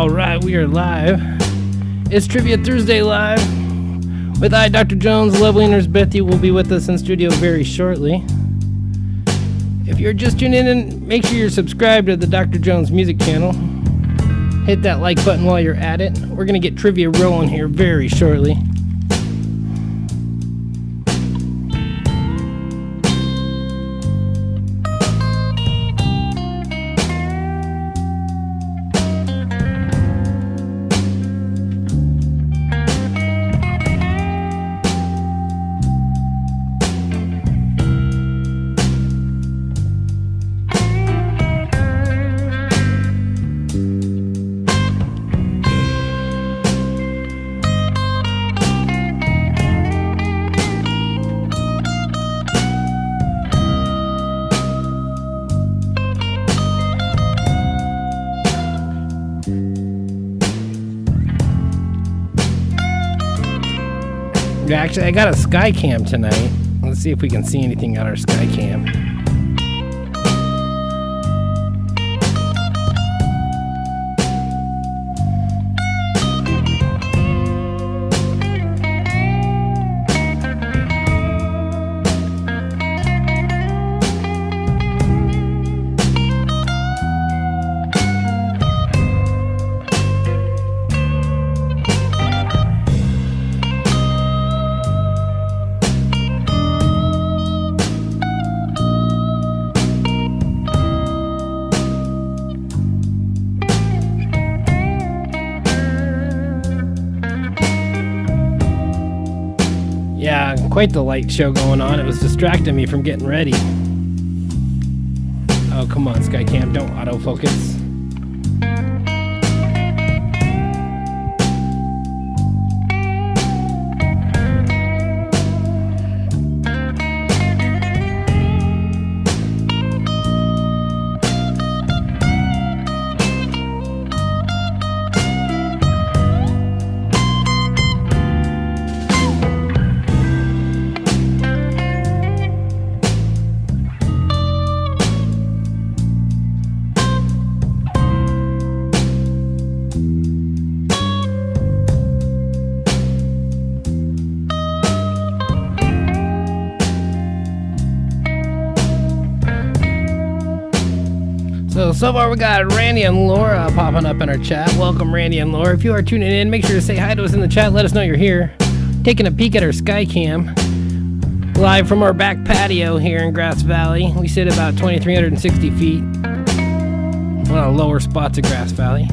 All right, we are live. It's Trivia Thursday live with I, Dr. Jones. Lovely nurse Bethy will be with us in studio very shortly. If you're just tuning in, make sure you're subscribed to the Dr. Jones music channel. Hit that like button while you're at it. We're going to get trivia rolling here very shortly. Actually, I got a Skycam tonight. Let's see if we can see anything on our Skycam. Yeah, quite the light show going on. It was distracting me from getting ready. Oh, come on, Skycam, don't autofocus. So far we got Randy and Laura popping up in our chat. Welcome, Randy and Laura. If you are tuning in, make sure to say hi to us in the chat. Let us know you're here. Taking a peek at our Skycam. Live from our back patio here in Grass Valley. We sit about 2,360 feet. One of the lower spots of Grass Valley.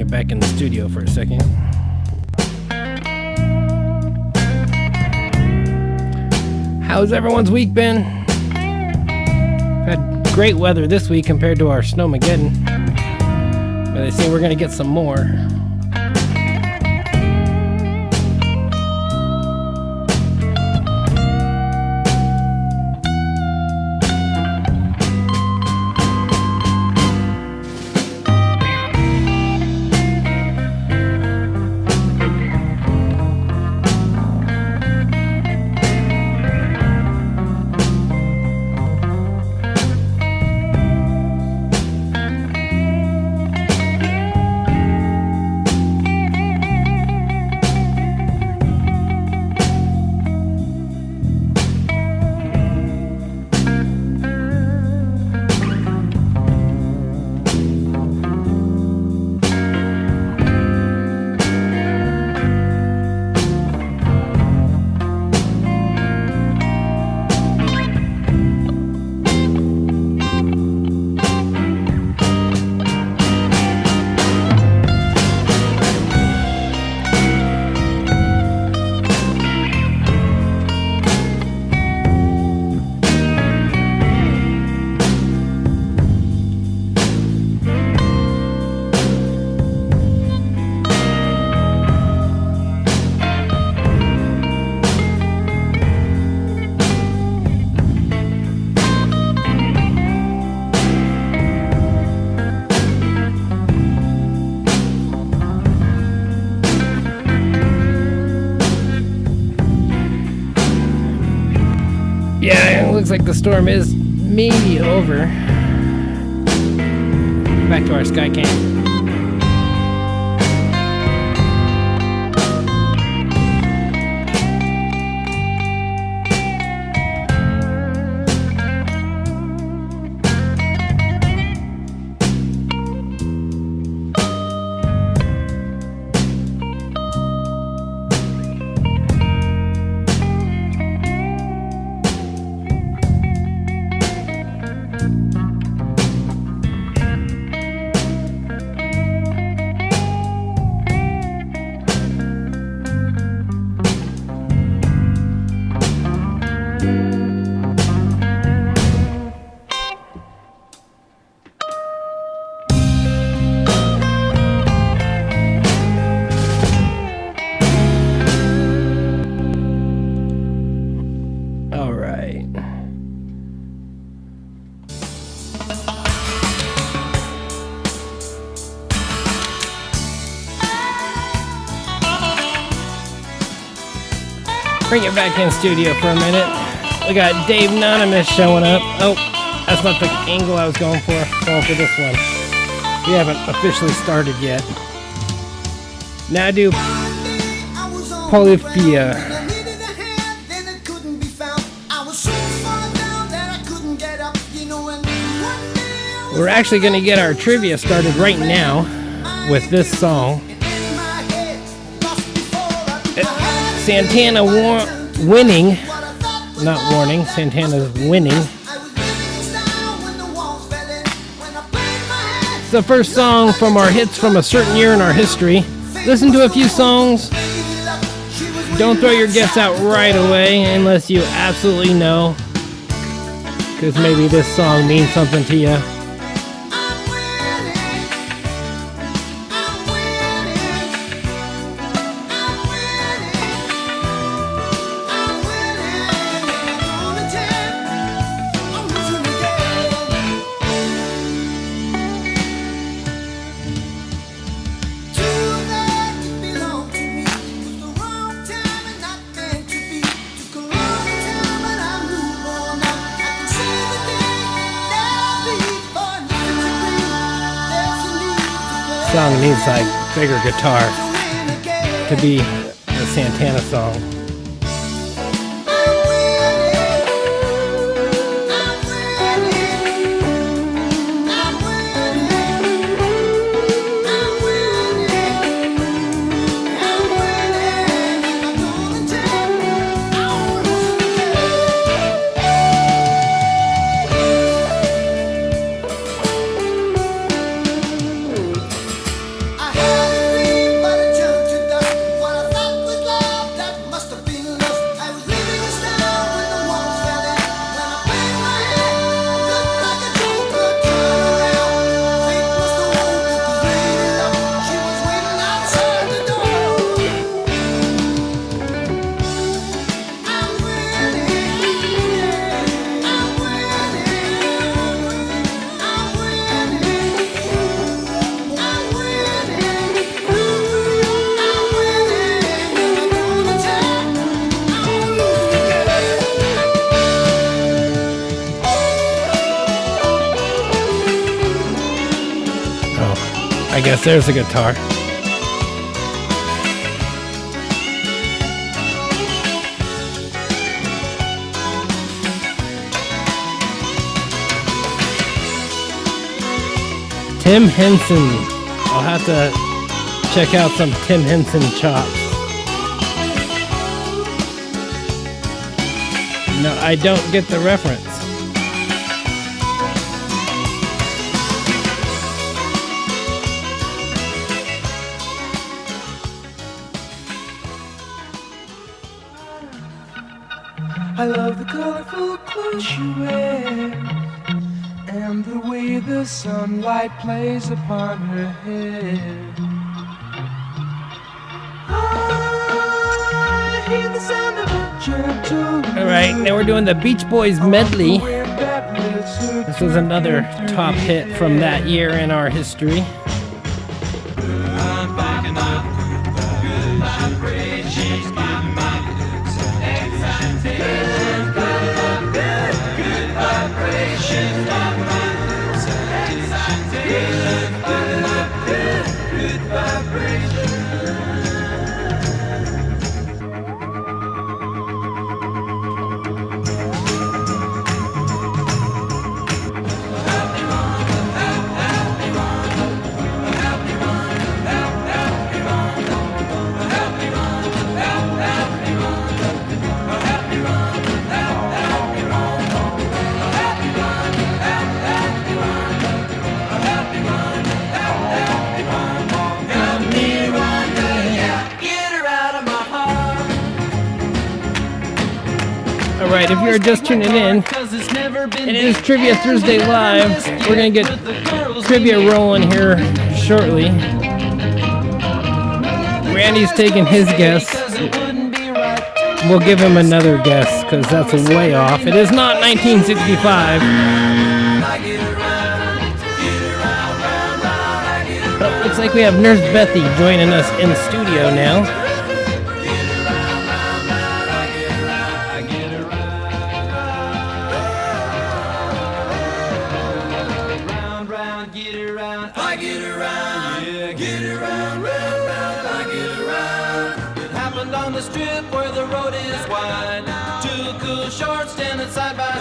Back in the studio for a second. How's everyone's week been? Had great weather this week compared to our Snowmageddon, but they say we're gonna get some more. like the storm is maybe over. Back to our Skycam. Bring it back in studio for a minute. We got Dave Anonymous showing up. Oh, that's not the angle I was going for. Going for this one. We haven't officially started yet. Now I do Polyphia. We're actually going to get our trivia started right now with this song. Santana winning, not warning, Santana's winning. It's the first song from our hits from a certain year in our history. Listen to a few songs. Don't throw your guess out right away unless you absolutely know, because maybe this song means something to you. Song needs like bigger guitar to be a Santana song. I guess there's a guitar. Tim Henson. I'll have to check out some Tim Henson chops. No, I don't get the reference. I love the colorful clothes she wears and the way the sunlight plays upon her head. I hear the sound of a gentle. All right, now we're doing the Beach Boys medley. This was another top hit from that year in our history. Alright, if you're just tuning in, it is Trivia Thursday Live. We're going to get trivia rolling here shortly. Randy's taking his guess. We'll give him another guess because that's way off. It is not 1965. But looks like we have Nurse Bethy joining us in studio now.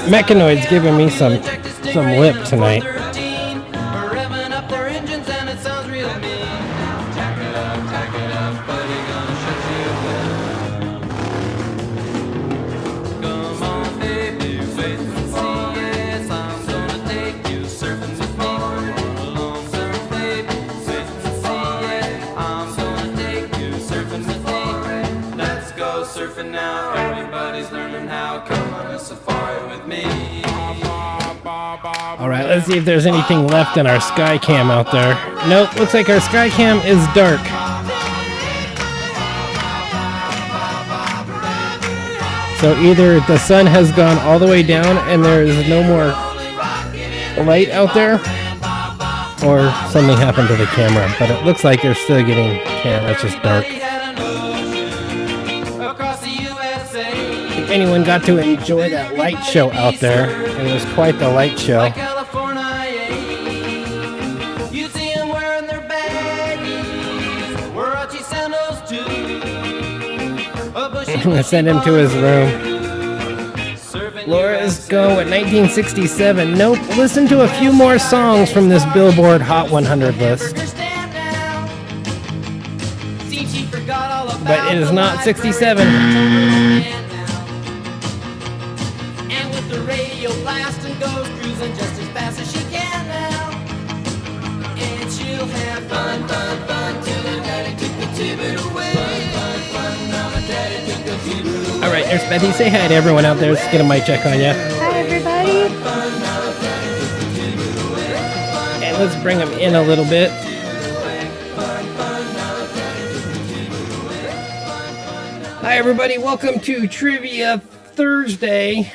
Mechanoid's giving me some lip tonight. Alright, let's see if there's anything left in our Skycam out there. Nope, looks like our Skycam is dark. So either the sun has gone all the way down and there is no more light out there, or something happened to the camera. But it looks like they're still getting camera, it's just dark. If anyone got to enjoy that light show out there, it was quite the light show. I'm gonna send him to his room. Laura's Go at 1967. Nope, listen to a few more songs from this Billboard Hot 100 list. But it is not 67. Alright, there's Bethy. Say hi to everyone out there. Let's get a mic check on you. Hi, everybody. And let's bring them in a little bit. Hi, everybody. Welcome to Trivia Thursday.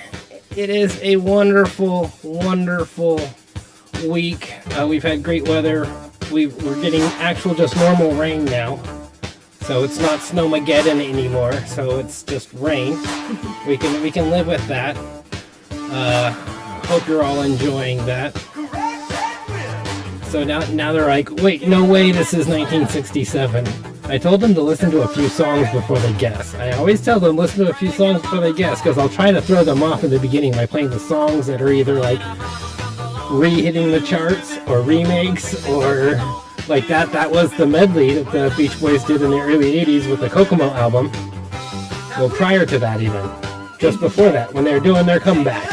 It is a wonderful, wonderful week. We've had great weather. We're getting actual just normal rain now. So it's not Snowmageddon anymore, so it's just rain. We can live with that. Hope you're all enjoying that. So now they're like, wait, no way, this is 1967. I told them to listen to a few songs before they guess. I always tell them listen to a few songs before they guess, because I'll try to throw them off in the beginning by playing the songs that are either like re-hitting the charts or remakes or like that. That was the medley that the Beach Boys did in the early 80s with the Kokomo album. Well, prior to that even. Just before that, when they were doing their comeback.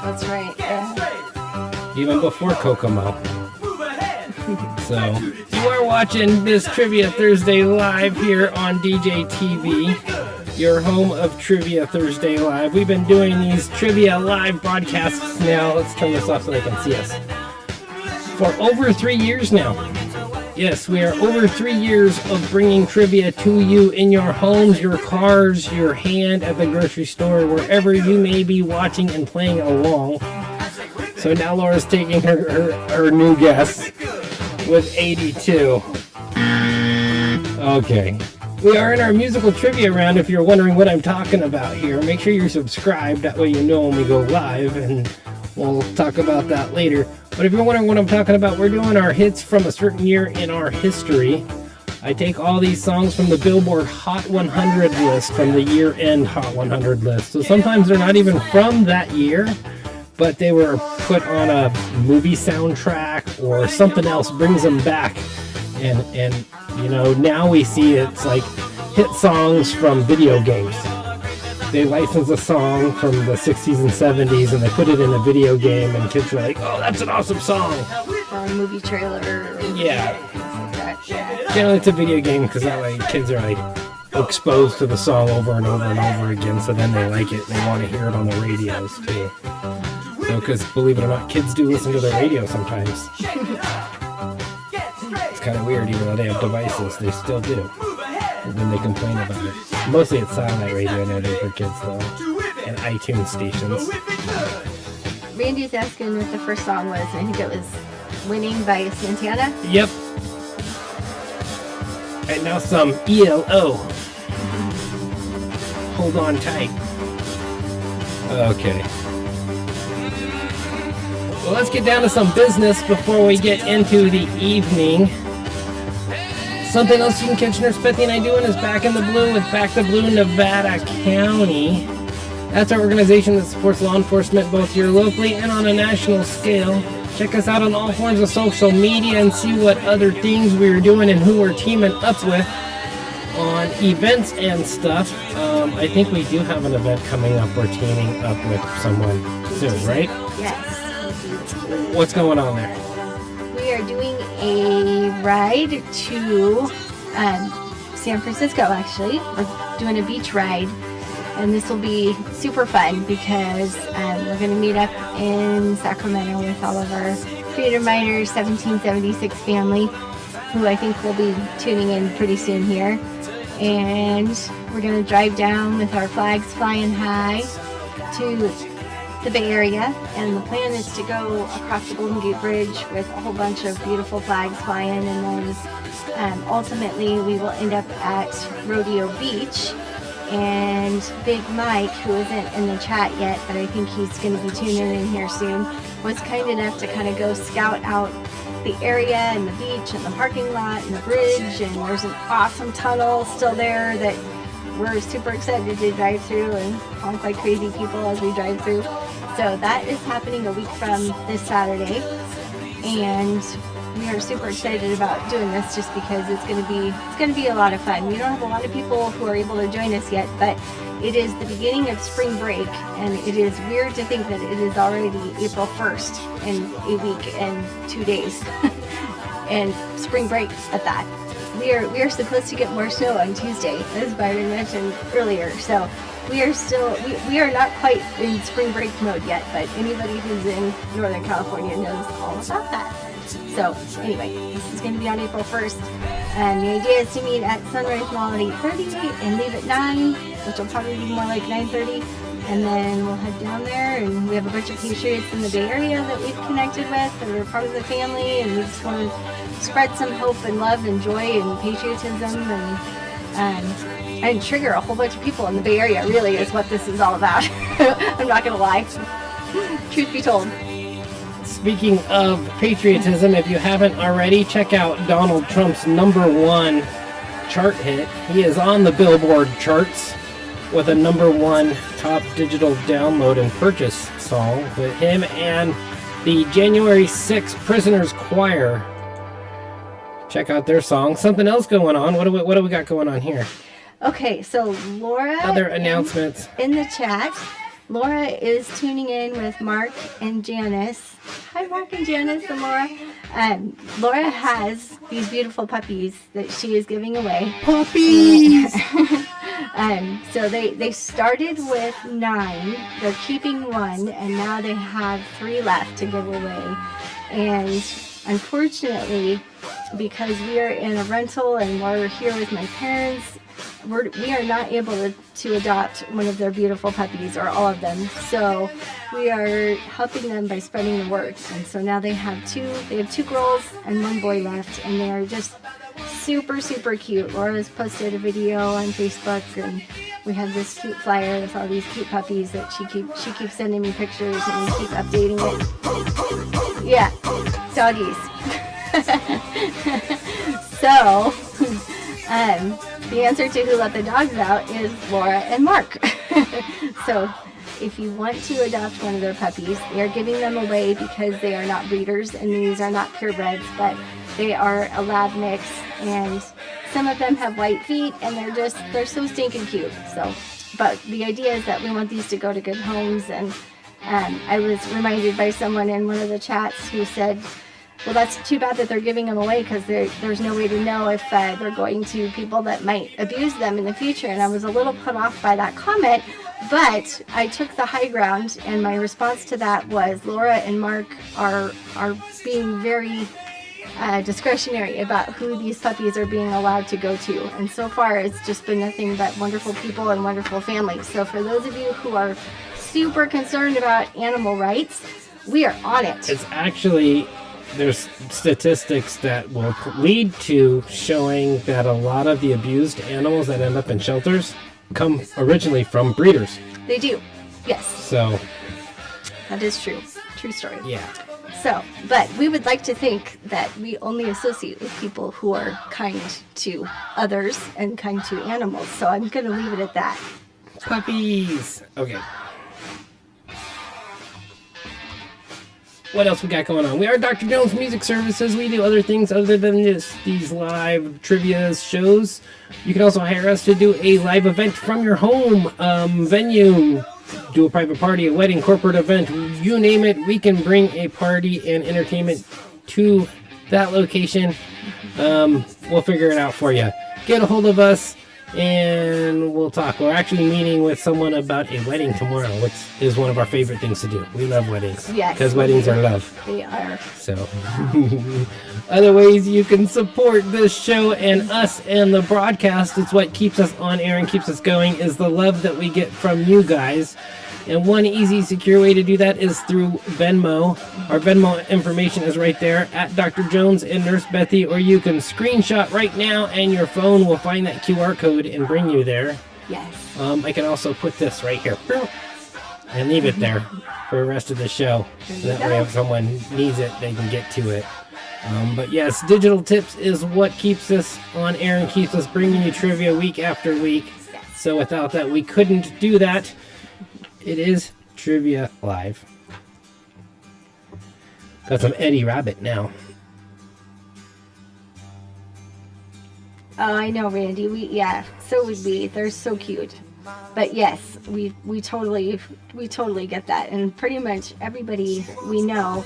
That's right, yeah. Even before Kokomo. So, you are watching this Trivia Thursday Live here on DJ TV, your home of Trivia Thursday Live. We've been doing these Trivia Live broadcasts now. Let's turn this off so they can see us. For over 3 years now. Yes, we are over 3 years of bringing trivia to you in your homes, your cars, your hand at the grocery store, wherever you may be watching and playing along. So now Laura's taking her new guess with 82. Okay. We are in our musical trivia round. If you're wondering what I'm talking about here, make sure you're subscribed. That way you know when we go live, and we'll talk about that later. But if you're wondering what I'm talking about, we're doing our hits from a certain year in our history. I take all these songs from the Billboard Hot 100 list, from the year-end Hot 100 list. So sometimes they're not even from that year, but they were put on a movie soundtrack or something else brings them back. And you know, now we see it's like hit songs from video games. They license a song from the 60s and 70s and they put it in a video game, and kids are like, oh, that's an awesome song. Or a movie trailer. Yeah. Things like that, yeah. Generally it's a video game because that way kids are like, exposed to the song over and over and over again, so then they like it and they want to hear it on the radios too. So, because believe it or not, kids do listen to the radio sometimes. It's kind of weird, even though they have devices, they still do. And then they complain about it. Mostly it's satellite radio nowadays for kids though, and iTunes stations. Randy's asking what the first song was. I think it was Winning by Santana. Yep. And now some ELO. Hold on tight. Okay. Well, let's get down to some business before we get into the evening. Something else you can catch Nurse Bethy and I doing is Back in the Blue with Back to Blue Nevada County. That's our organization that supports law enforcement both here locally and on a national scale. Check us out on all forms of social media and see what other things we're doing and who we're teaming up with on events and stuff. I think we do have an event coming up. We're teaming up with someone soon, right? Yes. What's going on there? We are doing a ride to San Francisco, actually. We're doing a beach ride. And this will be super fun because we're going to meet up in Sacramento with all of our Freedom Riders 1776 family, who I think will be tuning in pretty soon here. And we're going to drive down with our flags flying high to the Bay Area. And the plan is to go across the Golden Gate Bridge with a whole bunch of beautiful flags flying. And then ultimately we will end up at Rodeo Beach. And Big Mike, who isn't in the chat yet, but I think he's going to be tuning in here soon, was kind enough to kind of go scout out the area and the beach and the parking lot and the bridge. And there's an awesome tunnel still there that we're super excited to drive through and honk like crazy people as we drive through. So that is happening a week from this Saturday. And we are super excited about doing this just because it's going to be a lot of fun. We don't have a lot of people who are able to join us yet, but it is the beginning of spring break, and it is weird to think that it is already April 1st in a week and 2 days, and spring break at that. We are supposed to get more snow on Tuesday, as Byron mentioned earlier. So we are still we are not quite in spring break mode yet, but anybody who's in Northern California knows all about that. So anyway, this is going to be on April 1st, and the idea is to meet at Sunrise Mall at 8:30 and leave at 9, which will probably be more like 9:30, and then we'll head down there. And we have a bunch of Patriots in the Bay Area that we've connected with, that are part of the family, and we just want to spread some hope and love and joy and patriotism and trigger a whole bunch of people in the Bay Area. Really is what this is all about. I'm not going to lie. Truth be told. Speaking of patriotism, if you haven't already, check out Donald Trump's #1 chart hit. He is on the Billboard charts with a #1 top digital download and purchase song with him and the January 6th Prisoners Choir. Check out their song. Something else going on. What do we got going on here? Okay, so Laura. Other announcements in the chat. Laura is tuning in with Mark and Janice. Hi, Mark and Janice and Laura. Laura has these beautiful puppies that she is giving away. Puppies! So they started with 9. They're keeping 1, and now they have 3 left to give away. And unfortunately, because we are in a rental and we're here with my parents, we are not able to adopt one of their beautiful puppies or all of them. So we are helping them by spreading the word. And so now they have 2 girls and 1 boy left, and they are just super, super cute. Laura's posted a video on Facebook, and we have this cute flyer with all these cute puppies that she keeps sending me pictures, and we keep updating it. Yeah, doggies. So, the answer to who let the dogs out is Laura and Mark. So if you want to adopt one of their puppies, they are giving them away because they are not breeders, and these are not purebreds, but they are a lab mix, and some of them have white feet, and they're so stinking cute. So, but the idea is that we want these to go to good homes. And I was reminded by someone in one of the chats who said, Well, that's too bad that they're giving them away, because there's no way to know if they're going to people that might abuse them in the future. And I was a little put off by that comment, but I took the high ground, and my response to that was Laura and Mark are being very discretionary about who these puppies are being allowed to go to. And so far, it's just been nothing but wonderful people and wonderful families. So for those of you who are super concerned about animal rights, we are on it. It's actually, there's statistics that will lead to showing that a lot of the abused animals that end up in shelters come originally from breeders. They do, yes. So That is true. True story. yeah. So, but we would like to think that we only associate with people who are kind to others and kind to animals. So I'm going to leave it at that. Puppies. Okay. What else we got going on? We are Dr. Jones Music Services. We do other things other than just these live trivia shows. You can also hire us to do a live event from your home venue. Do a private party, a wedding, corporate event, you name it. We can bring a party and entertainment to that location. We'll figure it out for you. Get a hold of us and we'll talk. We're actually meeting with someone about a wedding tomorrow, which is one of our favorite things to do. We love weddings. Yes. Because weddings are love. They are. So, other ways you can support this show and us and the broadcast, it's what keeps us on air and keeps us going, is the love that we get from you guys. And one easy, secure way to do that is through Venmo. Our Venmo information is right there at Dr. Jones and Nurse Bethy, or you can screenshot right now and your phone will find that QR code and bring you there. Yes. I can also put this right here and leave it there for the rest of the show. That way if someone needs it, they can get to it. But yes, Digital Tips is what keeps us on air and keeps us bringing you trivia week after week. So without that, we couldn't do that. It is Trivia Live. Got some Eddie Rabbit now. Oh, I know, Randy. So would we. They're so cute. But yes, we totally get that. And pretty much everybody we know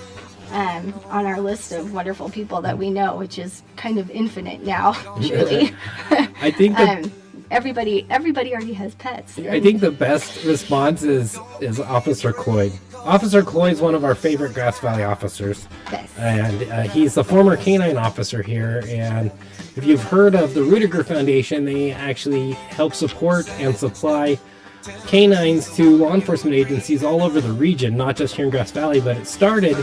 on our list of wonderful people that we know, which is kind of infinite now, truly. I think that everybody already has pets. I think the best response is Officer Cloyd. Officer Cloyd's one of our favorite Grass Valley officers. Yes. And he's the former canine officer here. And if you've heard of the Rudiger Foundation, they actually help support and supply canines to law enforcement agencies all over the region, not just here in Grass Valley, but it started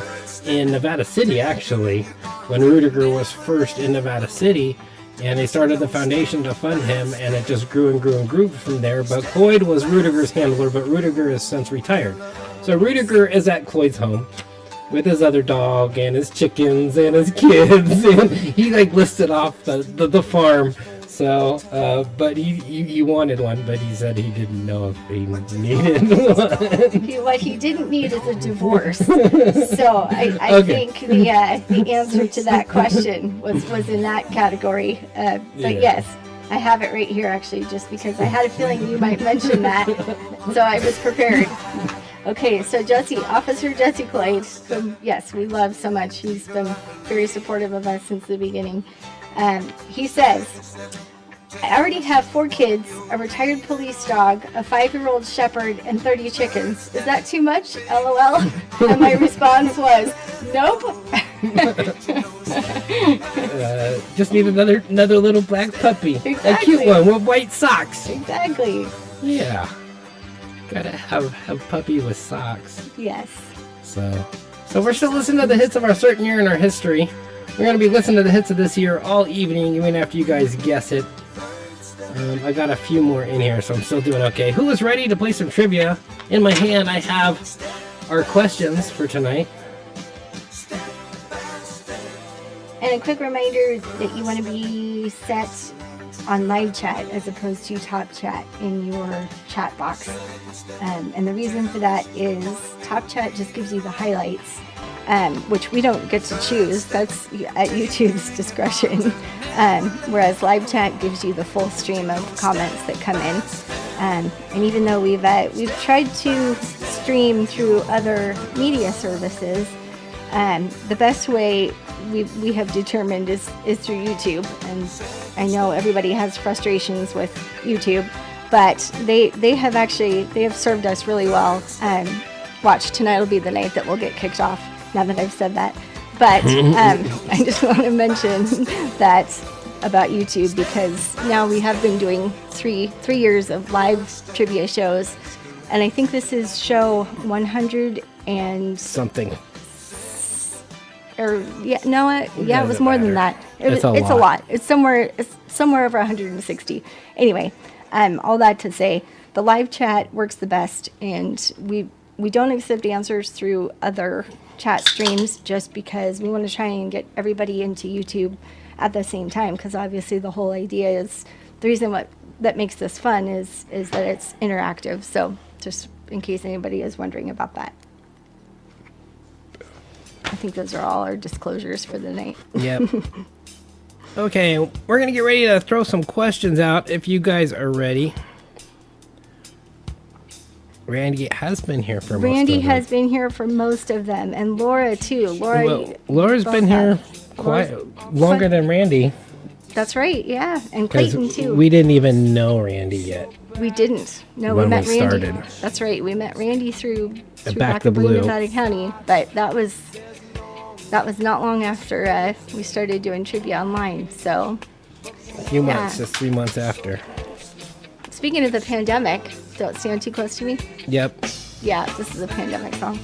in Nevada City, actually, when Rudiger was first in Nevada City. And they started the foundation to fund him, and it just grew and grew and grew from there. But Cloyd was Rudiger's handler, but Rudiger has since retired. So Rudiger is at Cloyd's home with his other dog and his chickens and his kids, and he listed off the farm. So, but he wanted one, but he said he didn't know if he needed one. What he didn't need is a divorce. So I think the answer to that question was in that category. But yes, I have it right here actually, just because I had a feeling you might mention that. So I was prepared. Okay, so Officer Jesse Cloyd, whom, yes, we love so much. He's been very supportive of us since the beginning. He says, I already have 4 kids, a retired police dog, a 5-year-old shepherd, and 30 chickens. Is that too much? LOL. And my response was, nope. Just need another little black puppy. Exactly. A cute one with white socks. Exactly. Yeah. Gotta have puppy with socks. Yes. So we're still listening to the hits of our certain year in our history. We're going to be listening to the hits of this year all evening, even after you guys guess it. I got a few more in here, so I'm still doing okay. Who is ready to play some trivia? In my hand, I have our questions for tonight. And a quick reminder that you want to be set on live chat as opposed to top chat in your chat box. And the reason for that is top chat just gives you the highlights, which we don't get to choose. That's at YouTube's discretion. Whereas live chat gives you the full stream of comments that come in. And even though we've tried to stream through other media services, The best way we have determined is through YouTube, and I know everybody has frustrations with YouTube, but they have served us really well. Watch, tonight will be the night that we'll get kicked off, now that I've said that. But I just want to mention that about YouTube, because now we have been doing three years of live trivia shows, and I think this is show 100 and Something. it was more than that. It's a a lot. lot. It's somewhere over 160. Anyway, all that to say, the live chat works the best, and we don't accept answers through other chat streams just because we want to try and get everybody into YouTube at the same time, because obviously the whole idea is, the reason that makes this fun is that it's interactive. So just in case anybody is wondering about that. I think those are all our disclosures for the night. Yep. Okay, we're going to get ready to throw some questions out if you guys are ready. Randy has been here for most of them. Randy has been here for most of them, and Laura too. Laura's been here quite longer than Randy. That's right, yeah. And 'Cause Clayton too. we didn't even know Randy yet. We didn't. No, When we met we Randy. started. That's right. We met Randy through Back the the Blue, Blue. Nevada County, but that was not long after we started doing trivia online. So, A few months, just 3 months after. speaking of the pandemic, don't stand too close to me. Yep. Yeah, this is a pandemic song.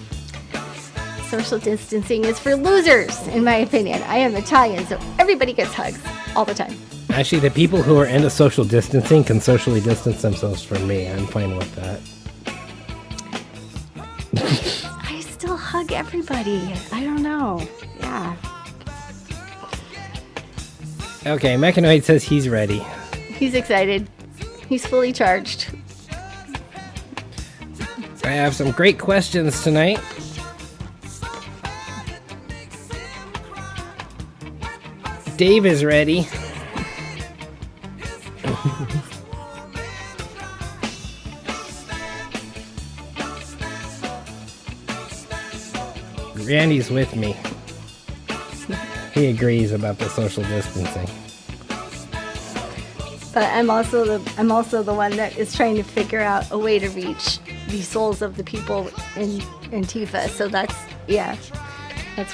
Social distancing is for losers, in my opinion. I am Italian, so everybody gets hugs all the time. Actually, the people who are into social distancing can socially distance themselves from me. I'm fine with that. I still hug everybody. I don't know. Yeah. Okay, Mechanoid says he's ready. He's excited. He's fully charged. I have some great questions tonight. Dave is ready. Randy's with me. He agrees about the social distancing. But I'm also the one that is trying to figure out a way to reach the souls of the people in Tifa. So that's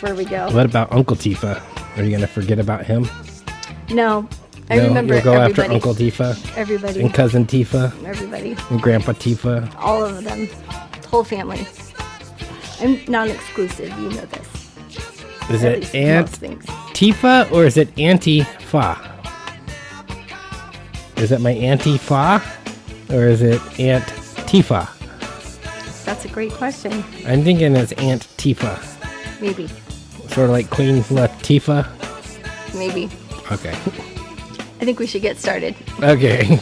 where we go. What about Uncle Tifa? Are you gonna forget about him? No, I No, remember you'll go everybody. after Uncle Tifa Everybody. and Cousin Tifa Everybody. and Grandpa Tifa. All of them. Whole family. I'm non-exclusive. You know this. Is At it least Aunt most things. Tifa or is it Auntie Fa? Is it my Auntie Fa or is it Aunt Tifa? That's a great question. I'm thinking it's Aunt Tifa. Maybe. Sort of like Queen Latifah. Maybe. Okay. I think we should get started. Okay.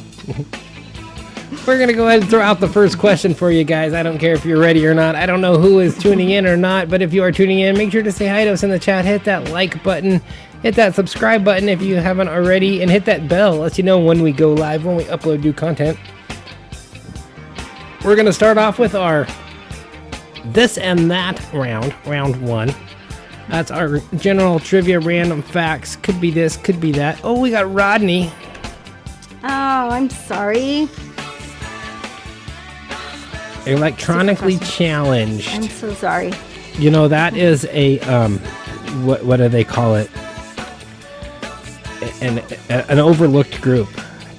We're going to go ahead and throw out the first question for you guys. I don't care if you're ready or not. I don't know who is tuning in or not, but if you are tuning in, make sure to say hi to us in the chat. Hit that like button. Hit that subscribe button if you haven't already. And hit that bell. Lets you know when we go live, when we upload new content. We're going to start off with our this and that round. Round 1. That's our general trivia random facts. Could be this, could be that. Oh, we got Rodney. Oh, I'm sorry. Electronically challenged. I'm so sorry. You know, that is a what do they call it? An overlooked group.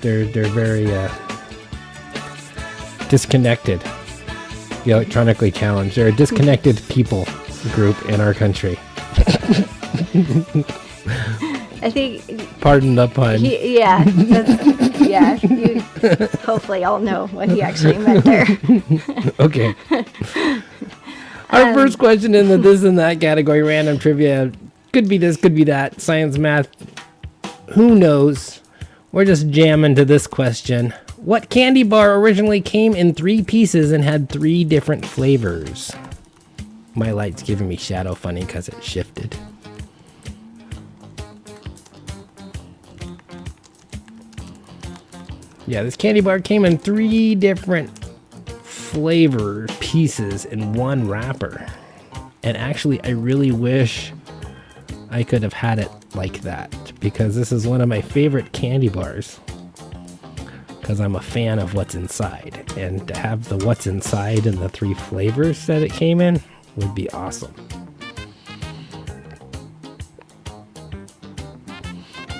They're very disconnected. The electronically challenged. They're a disconnected people group in our country. I think. Pardon the pun. Hopefully, I'll know what he actually meant there. Okay. Our first question in the this and that category, random trivia. Could be this, could be that. Science, math. Who knows? We're just jamming to this question. What candy bar originally came in 3 pieces and had 3 different flavors? My light's giving me shadow funny because it shifted. Yeah, this candy bar came in 3 different flavor pieces in one wrapper. And actually, I really wish I could have had it like that, because this is one of my favorite candy bars, because I'm a fan of what's inside. And to have the what's inside and the 3 flavors that it came in would be awesome.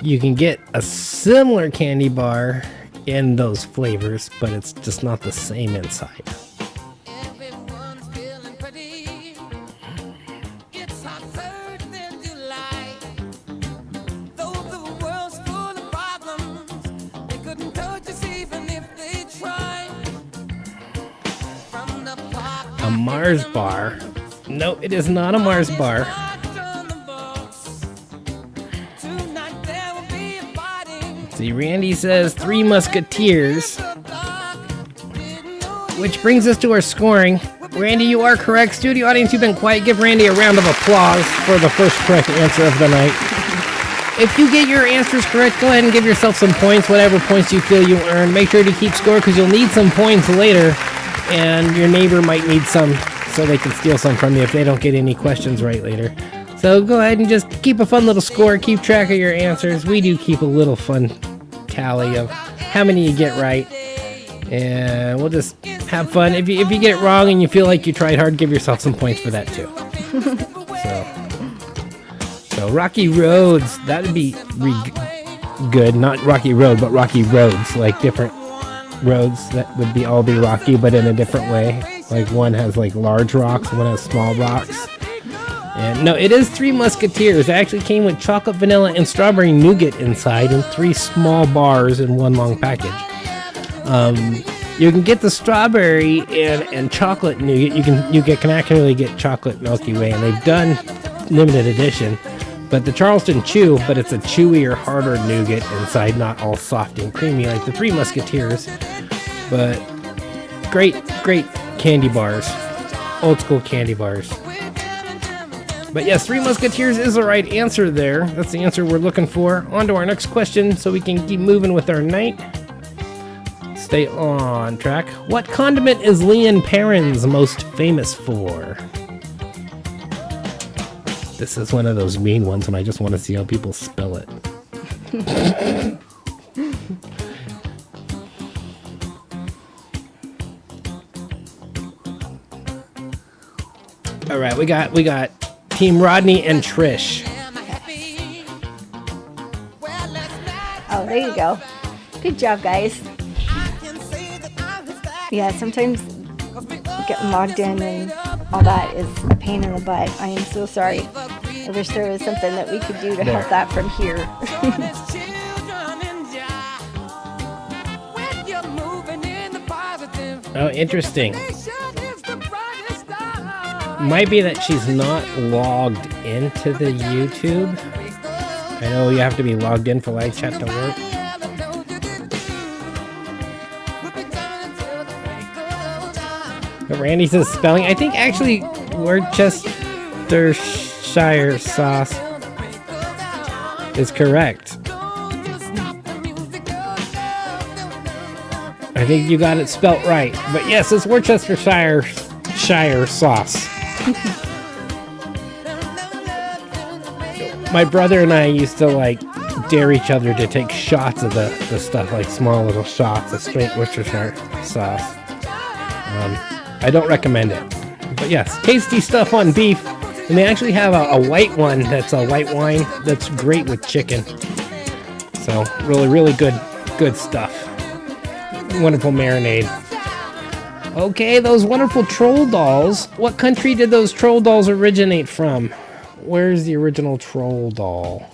You can get a similar candy bar in those flavors, but it's just not the same inside. Everyone's feeling pretty. It's hotter than July. Though the world's full of problems, they couldn't touch us even if they tried. From the park A Mars bar. No, it is not a Mars bar. See, Randy says 3 Musketeers, which brings us to our scoring. Randy, you are correct. Studio audience, you've been quiet. Give Randy a round of applause for the first correct answer of the night. If you get your answers correct, go ahead and give yourself some points, whatever points you feel you earn. Make sure to keep score, because you'll need some points later, and your neighbor might need some so they can steal some from you if they don't get any questions right later. So go ahead and just keep a fun little score. Keep track of your answers. We do keep a little fun tally of how many you get right. And we'll just have fun. If you get it wrong and you feel like you tried hard, give yourself some points for that too. So Rocky Roads, that would be good. Not Rocky Road, but Rocky Roads. Like different roads that would be all be rocky, but in a different way. Like one has like large rocks, one has small rocks. And no, it is 3 Musketeers. It actually came with chocolate, vanilla, and strawberry nougat inside, and 3 small bars in one long package. You can get the strawberry and chocolate nougat. You can actually get chocolate Milky Way, and they've done limited edition. But the Charleston Chew, but it's a chewier, harder nougat inside, not all soft and creamy like the 3 Musketeers. But great candy bars, old school candy bars. But yes, 3 Musketeers is the right answer there. That's the answer we're looking for. On to our next question so we can keep moving with our night. Stay on track. What condiment is Leon Perrins most famous for? This is one of those mean ones when I just want to see how people spell it. All right, we got Team Rodney and Trish. Oh, there you go. Good job, guys. Yeah, sometimes getting logged in and all that is a pain in the butt. I am so sorry. I wish there was something that we could do to help that from here. Oh, interesting. Might be that she's not logged into the YouTube. I know you have to be logged in for live chat to work. But Randy says spelling. I think actually Worcestershire sauce is correct. I think you got it spelt right. But yes, it's Worcestershire sauce. My brother and I used to like dare each other to take shots of the stuff, like small little shots of straight Worcestershire sauce. I don't recommend it. But yes, tasty stuff on beef. And they actually have a white one that's a white wine that's great with chicken. So really good stuff. Wonderful marinade. Okay, those wonderful troll dolls. What country did those troll dolls originate from? Where's the original troll doll?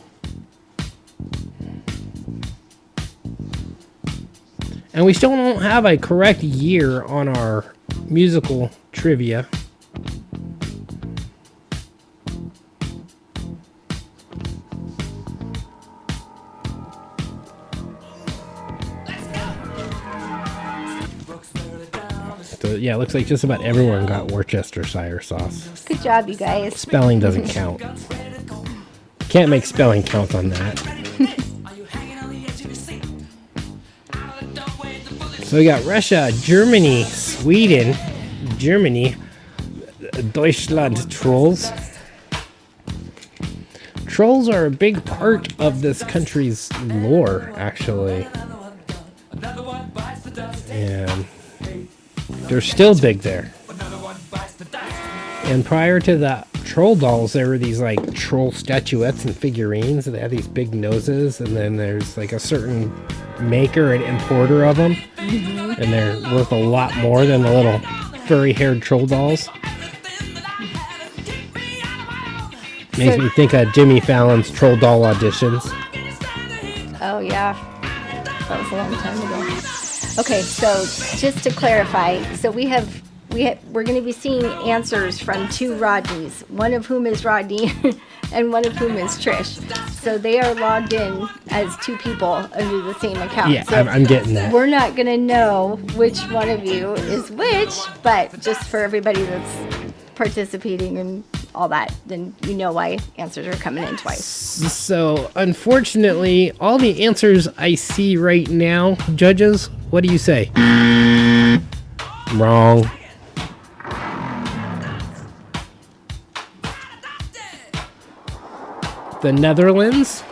And we still don't have a correct year on our musical trivia. So yeah, it looks like just about everyone got Worcestershire sauce. Good job, you guys. Spelling doesn't count. Can't make spelling count on that. So we got Russia, Germany, Sweden, Germany. Deutschland trolls. Trolls are a big part of this country's lore, actually. And they're still big there. And prior to the troll dolls, there were these like troll statuettes and figurines that had these big noses, and then there's like a certain maker and importer of them, and they're worth a lot more than the little furry-haired troll dolls. Makes me think of Jimmy Fallon's troll doll auditions. Oh yeah, that was a long time ago. Okay, so just to clarify, so we're going to be seeing answers from two Rodneys, one of whom is Rodney and one of whom is Trish. So they are logged in as two people under the same account. Yeah, so I'm getting that. We're not going to know which one of you is which, but just for everybody that's participating and all that, then you know why answers are coming in twice. So, unfortunately, all the answers I see right now, judges, what do you say? Wrong. The Netherlands.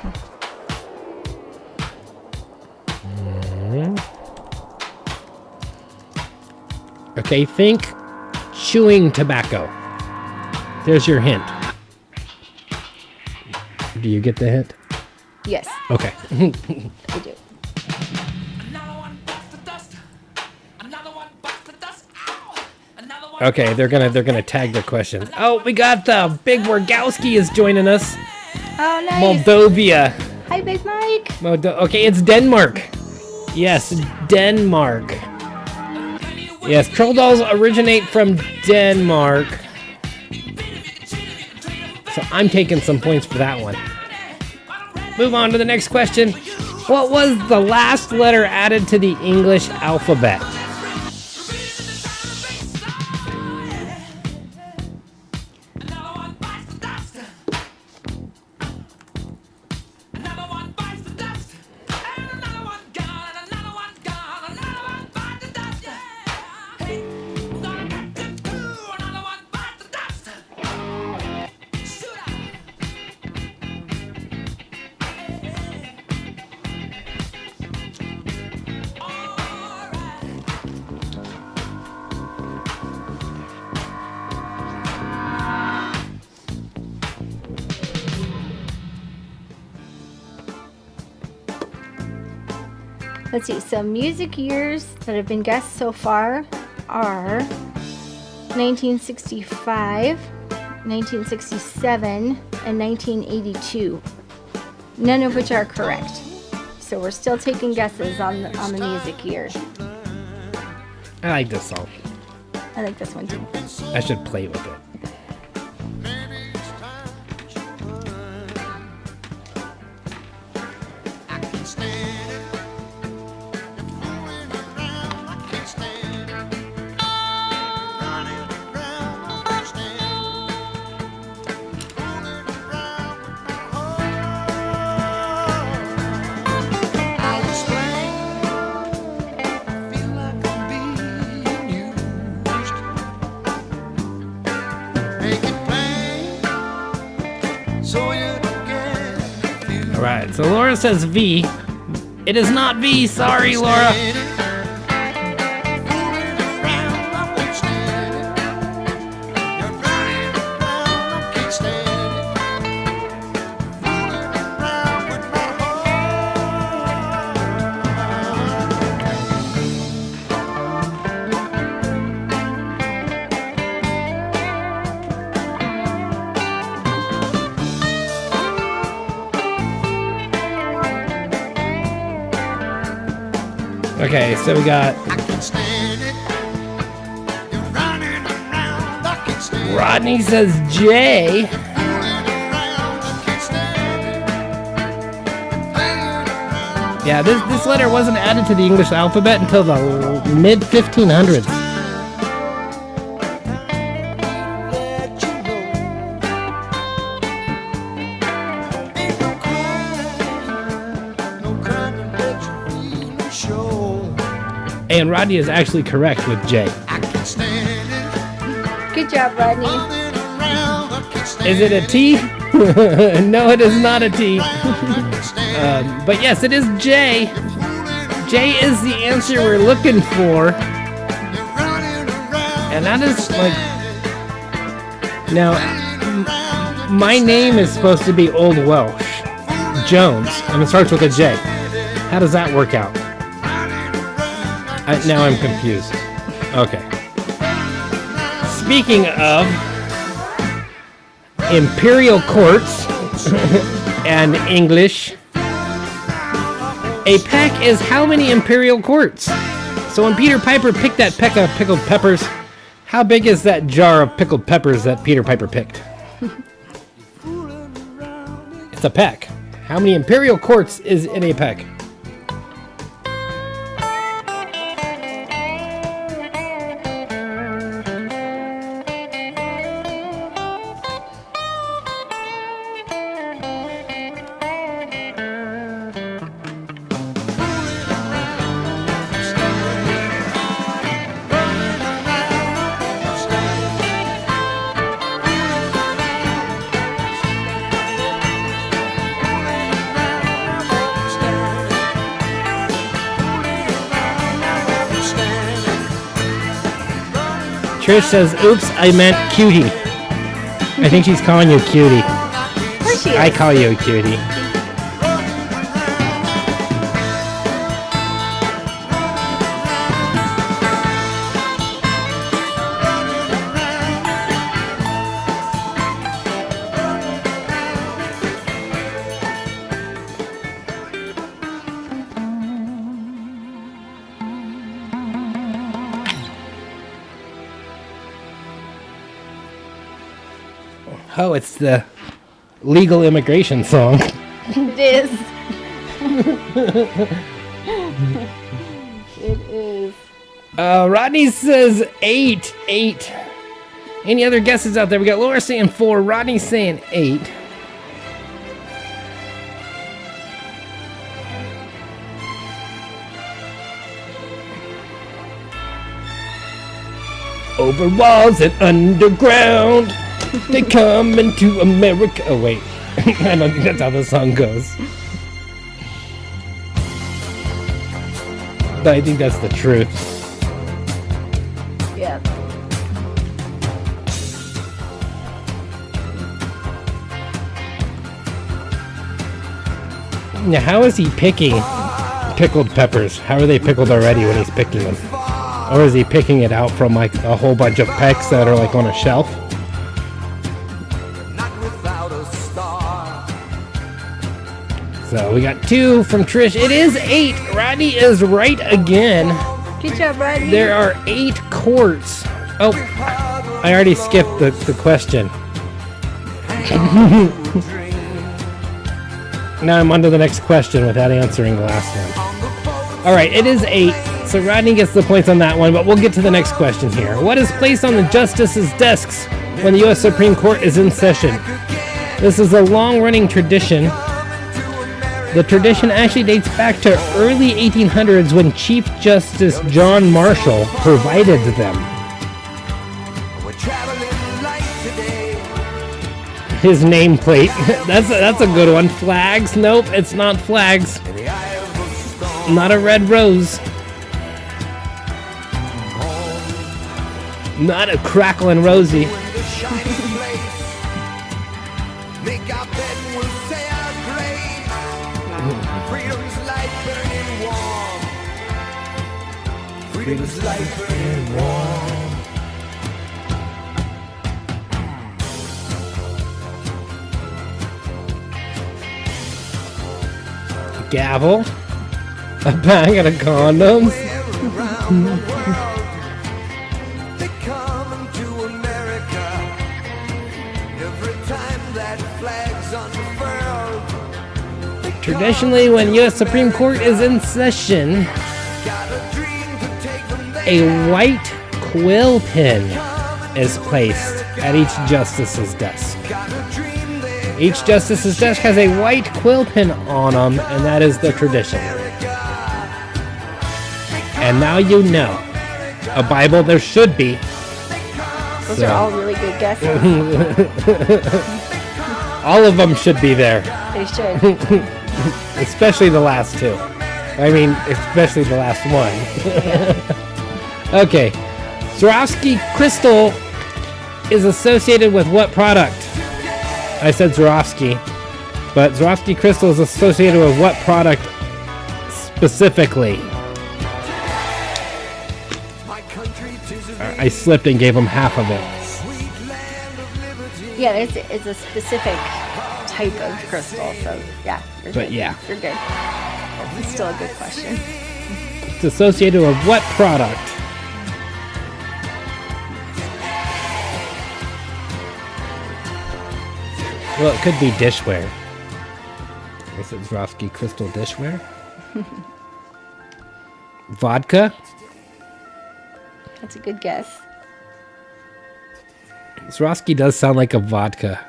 Okay, think chewing tobacco. There's your hint. Do you get the hint? Yes, Okay. I do. Okay, they're gonna tag their questions. Oh, we got Big Wargowski is joining us. Oh, nice. Moldovia. Hi, Big Mike. Okay, it's Denmark. Yes, Denmark. Yes, troll dolls originate from Denmark. So I'm taking some points for that one. Move on to the next question. What was the last letter added to the English alphabet? Let's see, so music years that have been guessed so far are 1965, 1967, and 1982. None of which are correct. So we're still taking guesses on the music year. I like this song. I like this one too. I should play with it. Alright, so Laura says V. It is not V, sorry, Laura. Okay, so we got Rodney says J. Yeah, this letter wasn't added to the English alphabet until the mid 1500s. And Rodney is actually correct with J. Good job, Rodney. Is it a T? No, it is not a T. But yes, it is J. J is the answer we're looking for. And that is like... Now, my name is supposed to be Old Welsh. Jones. And it starts with a J. How does that work out? Now I'm confused. Okay. Speaking of imperial courts and English, a peck is how many imperial courts? So when Peter Piper picked that peck of pickled peppers, how big is that jar of pickled peppers that Peter Piper picked? It's a peck. How many imperial courts is in a peck? Trish says, oops, I meant cutie. I think she's calling you cutie. Of course she is. I call you a cutie. Oh, it's the legal immigration song. It is. It is. Rodney says 8. 8. Any other guesses out there? We got Laura saying 4. Rodney saying 8. Over walls and underground, they come into America. Oh, wait. I don't think that's how the song goes. But I think that's the truth. Yeah. Now, how is he picking pickled peppers? How are they pickled already when he's picking them? Or is he picking it out from like a whole bunch of pecks that are like on a shelf? So we got 2 from Trish. It is 8. Rodney is right again. Good job, Rodney. There are 8 courts. Oh, I already skipped the question. Now I'm on to the next question without answering the last one. All right, it is 8. So Rodney gets the points on that one, but we'll get to the next question here. What is placed on the justices' desks when the U.S. Supreme Court is in session? This is a long-running tradition. The tradition actually dates back to early 1800s when Chief Justice John Marshall provided them. His nameplate. That's a good one. Flags? Nope, it's not flags. Not a red rose. Not a crackling Rosie. Freedom's light burning warm. Gavel. A bag of condoms. They come into America every time that flag's unfurled. Traditionally, when U.S. Supreme Court is in session, a white quill pen is placed at each justice's desk. Each justice's desk has a white quill pen on them, and that is the tradition. And now you know. A Bible there should be. Those are all really good guesses. All of them should be there, They should. especially the last two. I mean, especially the last one. Okay. Swarovski crystal is associated with what product? I said Swarovski, but Swarovski crystal is associated with what product specifically? I slipped and gave him half of it. Yeah, it's a specific type of crystal. So yeah, you're But good. yeah. You're good. It's still a good question. It's associated with what product? Well, it could be dishware. Is it Swarovski crystal dishware? Vodka? That's a good guess. Swarovski does sound like a vodka.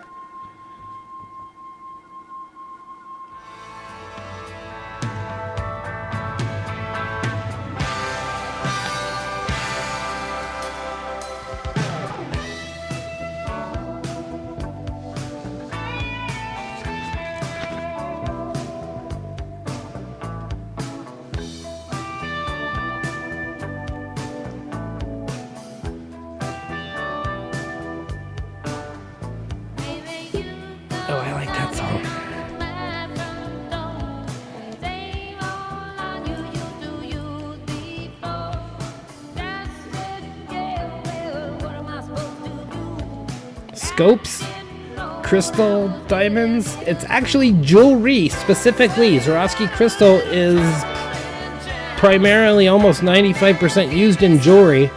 Oh, I like that song. Scopes? Crystal diamonds? It's actually jewelry, specifically. Swarovski crystal is primarily almost 95% used in jewelry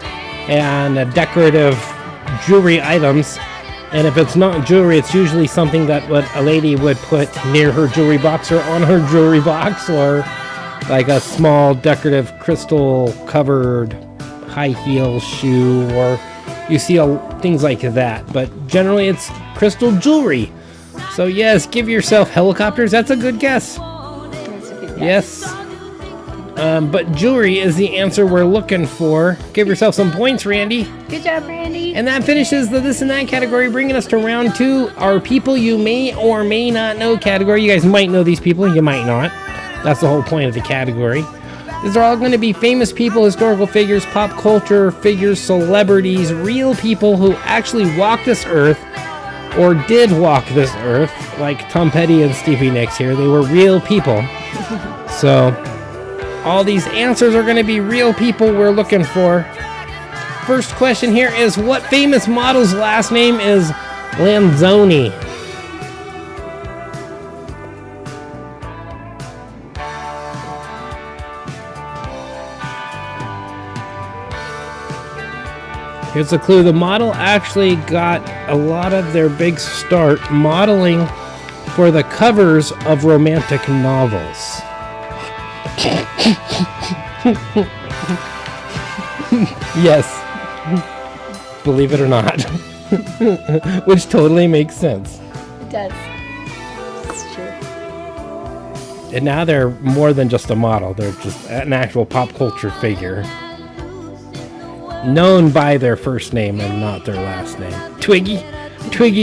and decorative jewelry items. And if it's not jewelry, it's usually something that what a lady would put near her jewelry box or on her jewelry box, or like a small decorative crystal covered high heel shoe, or you see things like that. But generally it's crystal jewelry. So yes, give yourself helicopters. That's a good guess. That's a good guess. Yes. But jewelry is the answer we're looking for. Give yourself some points, Randy. Good job, Randy. And that finishes the this and that category, bringing us to round two, our people you may or may not know category. You guys might know these people, you might not. That's the whole point of the category. These are all going to be famous people, historical figures, pop culture figures, celebrities, real people who actually walked this earth or did walk this earth, like Tom Petty and Stevie Nicks here. They were real people. So all these answers are going to be real people we're looking for. First question here is, what famous model's last name is Lanzoni? Here's a clue. The model actually got a lot of their big start modeling for the covers of romantic novels. Yes. Believe it or not. Which totally makes sense. It does. It's true. And now they're more than just a model. They're just an actual pop culture figure. Known by their first name and not their last name. Twiggy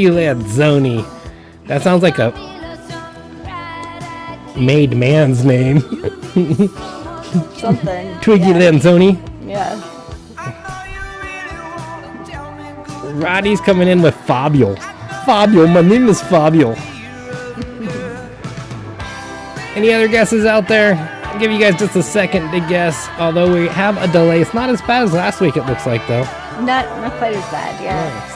Lanzoni. That sounds like a made man's name. Something. Twiggy yeah. Lanzoni. Yeah. Roddy's coming in with Fabio. Fabio, my name is Fabio. Any other guesses out there? I'll give you guys just a second to guess. Although we have a delay. It's not as bad as last week, it looks like, though. Not quite as bad, yeah.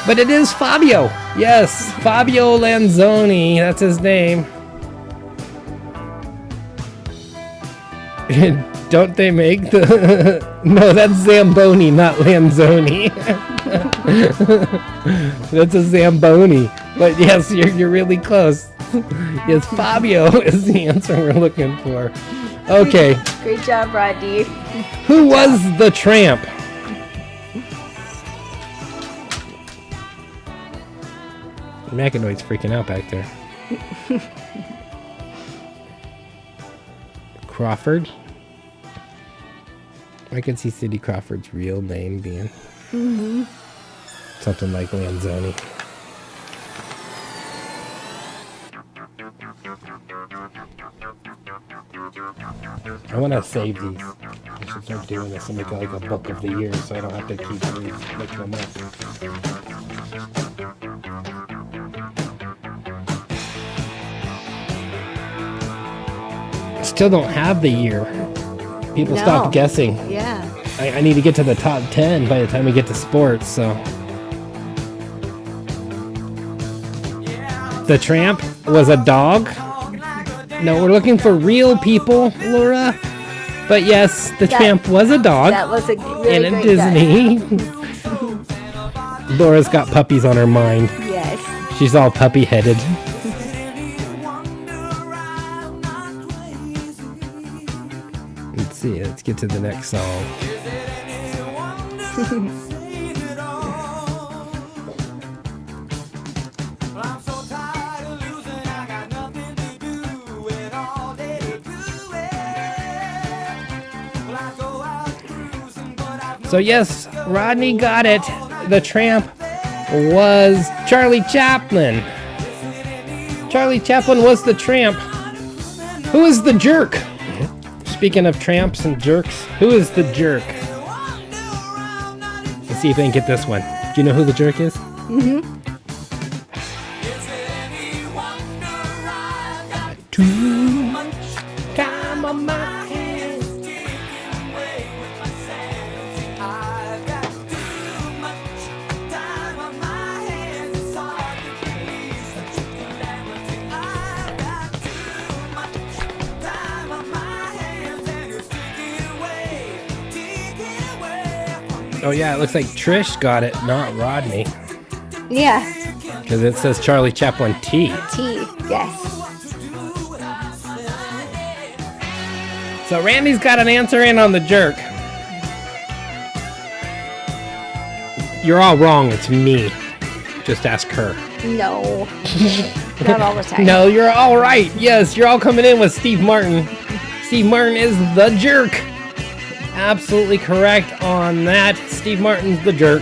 But it is Fabio. Yes, Fabio Lanzoni. That's his name. Don't they make the... No, that's Zamboni, not Lanzoni. That's a Zamboni. But yes, you're really close. Yes, Fabio is the answer we're looking for. Okay. Great job, Rodney. Who was the tramp? McAnoid's freaking out back there. Crawford? I could see Cindy Crawford's real name being something like Lanzoni. I want to save these. I should start doing this and make it like a book of the year so I don't have to keep looking them up. Still don't have the year. People stopped guessing. Yeah. I need to get to the top 10 by the time we get to sports, so. The Tramp was a dog? No, we're looking for real people, Laura. But yes, the Tramp was a dog. That was a really in a great Disney. Laura's got puppies on her mind. guess. Yes. She's all puppy-headed. Let's see, let's get to the next song. So yes, Rodney got it. The Tramp was Charlie Chaplin. Charlie Chaplin was the Tramp. Who is the Jerk? Speaking of tramps and jerks, who is the Jerk? Let's see if I can get this one. Do you know who the Jerk is? Too much time on my hands. Oh yeah, it looks like Trish got it, not Rodney. Yeah. Because it says Charlie Chaplin T. T. Yes. So Randy's got an answer in on the Jerk. You're all wrong, it's me. Just ask her. No. Not all the time. No, you're all right. Yes, you're all coming in with Steve Martin. Steve Martin is the Jerk. Absolutely correct on that. Steve Martin's the Jerk.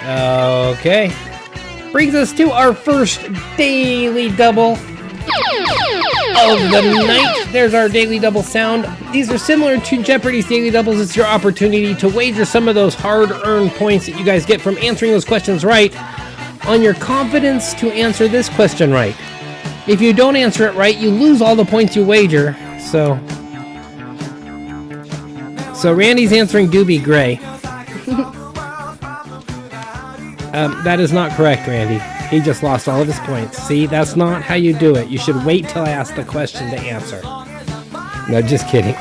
Okay. Brings us to our first daily double of the night. There's our daily double sound. These are similar to Jeopardy's daily doubles. It's your opportunity to wager some of those hard-earned points that you guys get from answering those questions right on your confidence to answer this question right. If you don't answer it right, you lose all the points you wager. So Randy's answering Doobie Gray. That is not correct, Randy. He just lost all of his points. See, that's not how you do it. You should wait till I ask the question to answer. No, just kidding.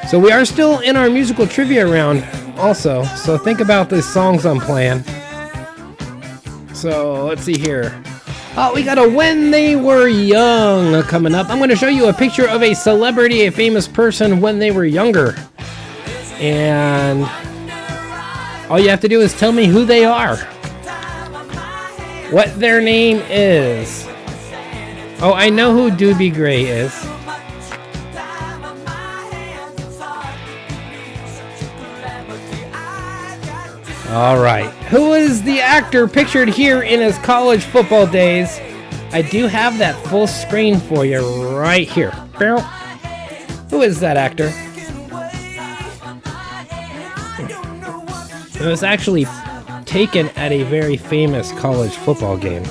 So we are still in our musical trivia round also. So think about the songs I'm playing. So let's see here. Oh, we got a When They Were Young coming up. I'm going to show you a picture of a celebrity, a famous person when they were younger. And all you have to do is tell me who they are. What their name is. Oh, I know who Doobie Gray is. All right. Who is the actor pictured here in his college football days? I do have that full screen for you right here. Who is that actor? It was actually taken at a very famous college football game.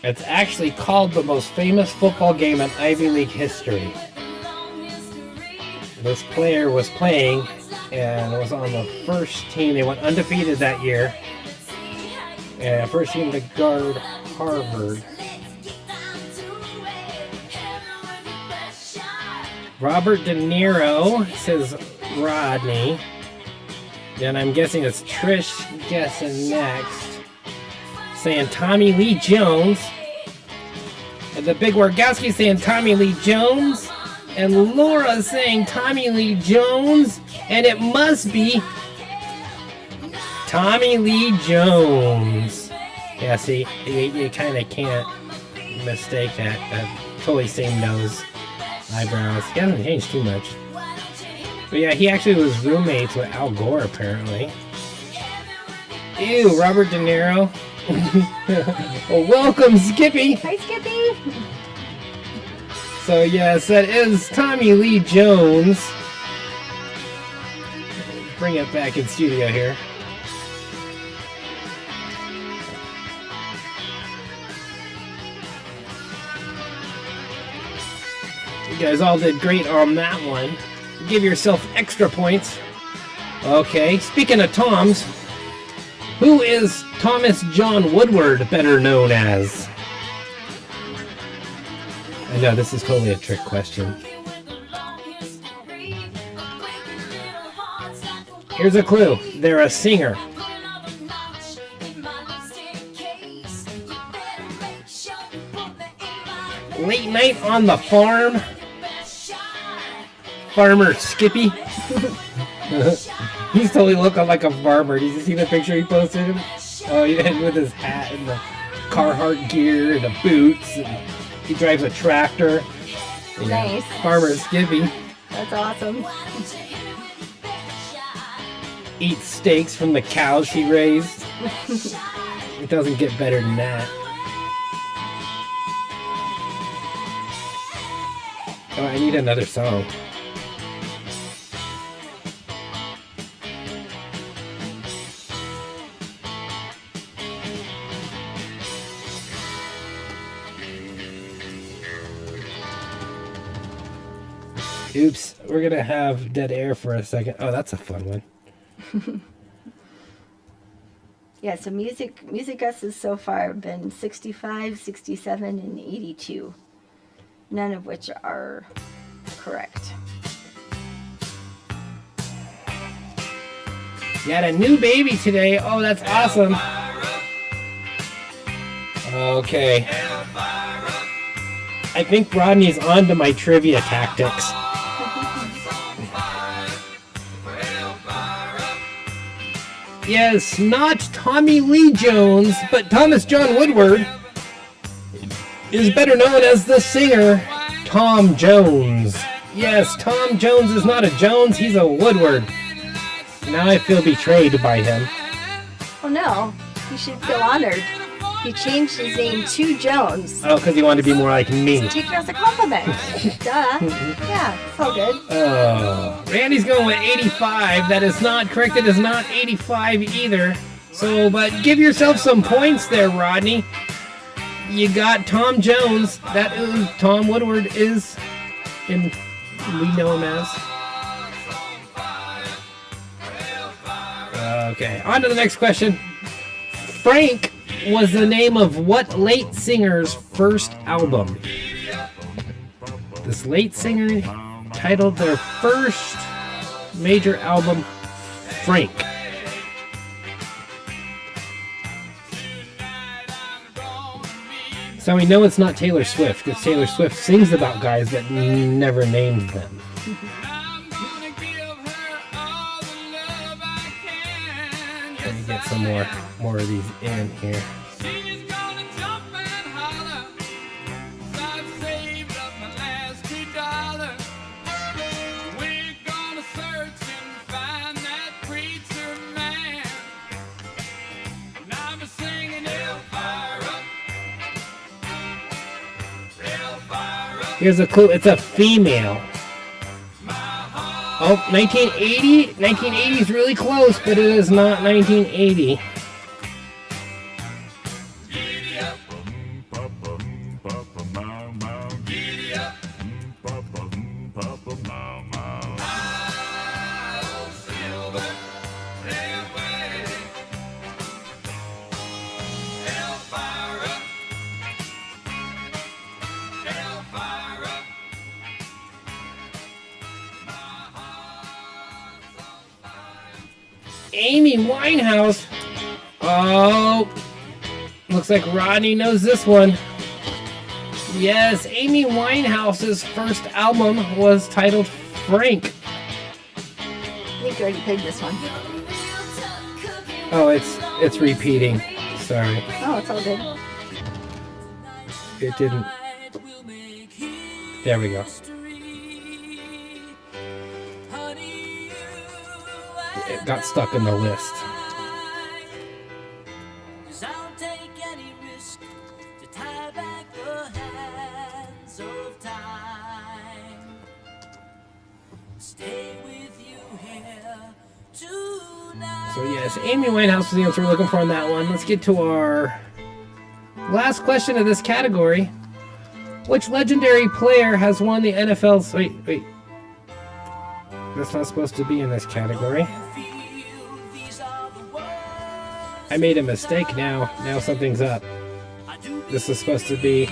It's actually called the most famous football game in Ivy League history. This player was playing and was on the first team. They went undefeated that year. And first team to guard Harvard. Robert De Niro, says Rodney. Then I'm guessing it's Trish guessing next. Saying Tommy Lee Jones. And the Big Wargowski saying Tommy Lee Jones. And Laura saying Tommy Lee Jones. And it must be Tommy Lee Jones. Yeah, see, you kind of can't mistake that. Totally same nose, eyebrows. He hasn't changed too much. But yeah, he actually was roommates with Al Gore, apparently. Ew, Robert De Niro. Well, welcome, Skippy. Hi, Skippy. So yes, that is Tommy Lee Jones. Bring it back in studio here. You guys all did great on that one. Give yourself extra points. Okay, speaking of Toms, who is Thomas John Woodward better known as? I know this is totally a trick question. Here's a clue. They're a singer. Late Night on the Farm. Farmer Skippy. He's totally looking like a farmer. Did you see the picture he posted him? Oh, yeah, with his hat and the Carhartt gear and the boots. And he drives a tractor. Yeah. Nice. Farmer Skippy. That's awesome. Eats steaks from the cows he raised. It doesn't get better than that. Oh, I need another song. Oops, we're gonna have dead air for a second. Oh, that's a fun one. Yeah, so music guesses so far have been 65, 67, and 82. None of which are correct. You had a new baby today. Oh, that's awesome. Okay. I think Rodney's on to my trivia tactics. Yes, not Tommy Lee Jones, but Thomas John Woodward is better known as the singer Tom Jones. Yes, Tom Jones is not a Jones, he's a Woodward. Now I feel betrayed by him. Oh no, you should feel honored. He changed his name to Jones. Oh, because he wanted to be more like me. Take it as a compliment. Duh. Yeah, it's all good. Oh, Randy's going with 85. That is not correct. It is not 85 either. So, but give yourself some points there, Rodney. You got Tom Jones. That is Tom Woodward is, and we know him as. Okay, on to the next question. Frank was the name of what late singer's first album? This late singer titled their first major album Frank. So we know it's not Taylor Swift, because Taylor Swift sings about guys but never named them. Let me get some more of these in here. Here's a clue. It's a female. Oh, 1980? 1980 is really close, but it is not 1980. Amy Winehouse. Oh, looks like Rodney knows this one. Yes, Amy Winehouse's first album was titled Frank. I think you already played this one. Oh, it's repeating. Sorry, Oh, it's all good. it didn't. There we go. It got stuck in the list. I'll take any risk to tie back the hands of time. Stay with you here tonight. So yes, Amy Winehouse was the answer we're looking for on that one. Let's get to our last question of this category. Which legendary player has won the NFL's... Wait. That's not supposed to be in this category. I made a mistake now. Now something's up. This is supposed to be...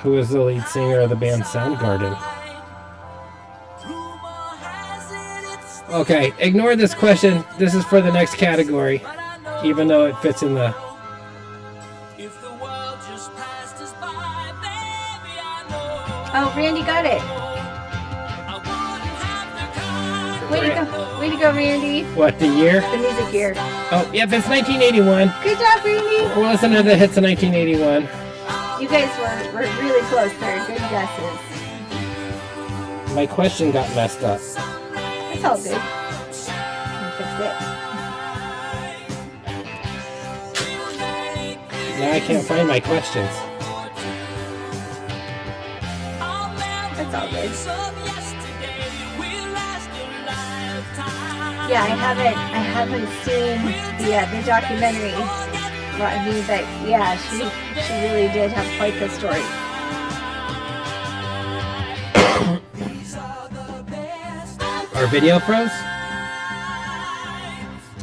Who is the lead singer of the band Soundgarden? Okay, ignore this question. This is for the next category, even though it fits in the... Oh, Randy got it. Way to go, Randy. What, the year? The music year. Oh, yep, it's 1981. Good job, Randy. We're listening to the hits of 1981. You guys were really close there. Good guesses. My question got messed up. It's all good. You fixed it. Now I can't find my questions. That's all good. Yeah, I haven't seen the documentary, Rodney, but yeah, she really did have quite the story. Our video froze?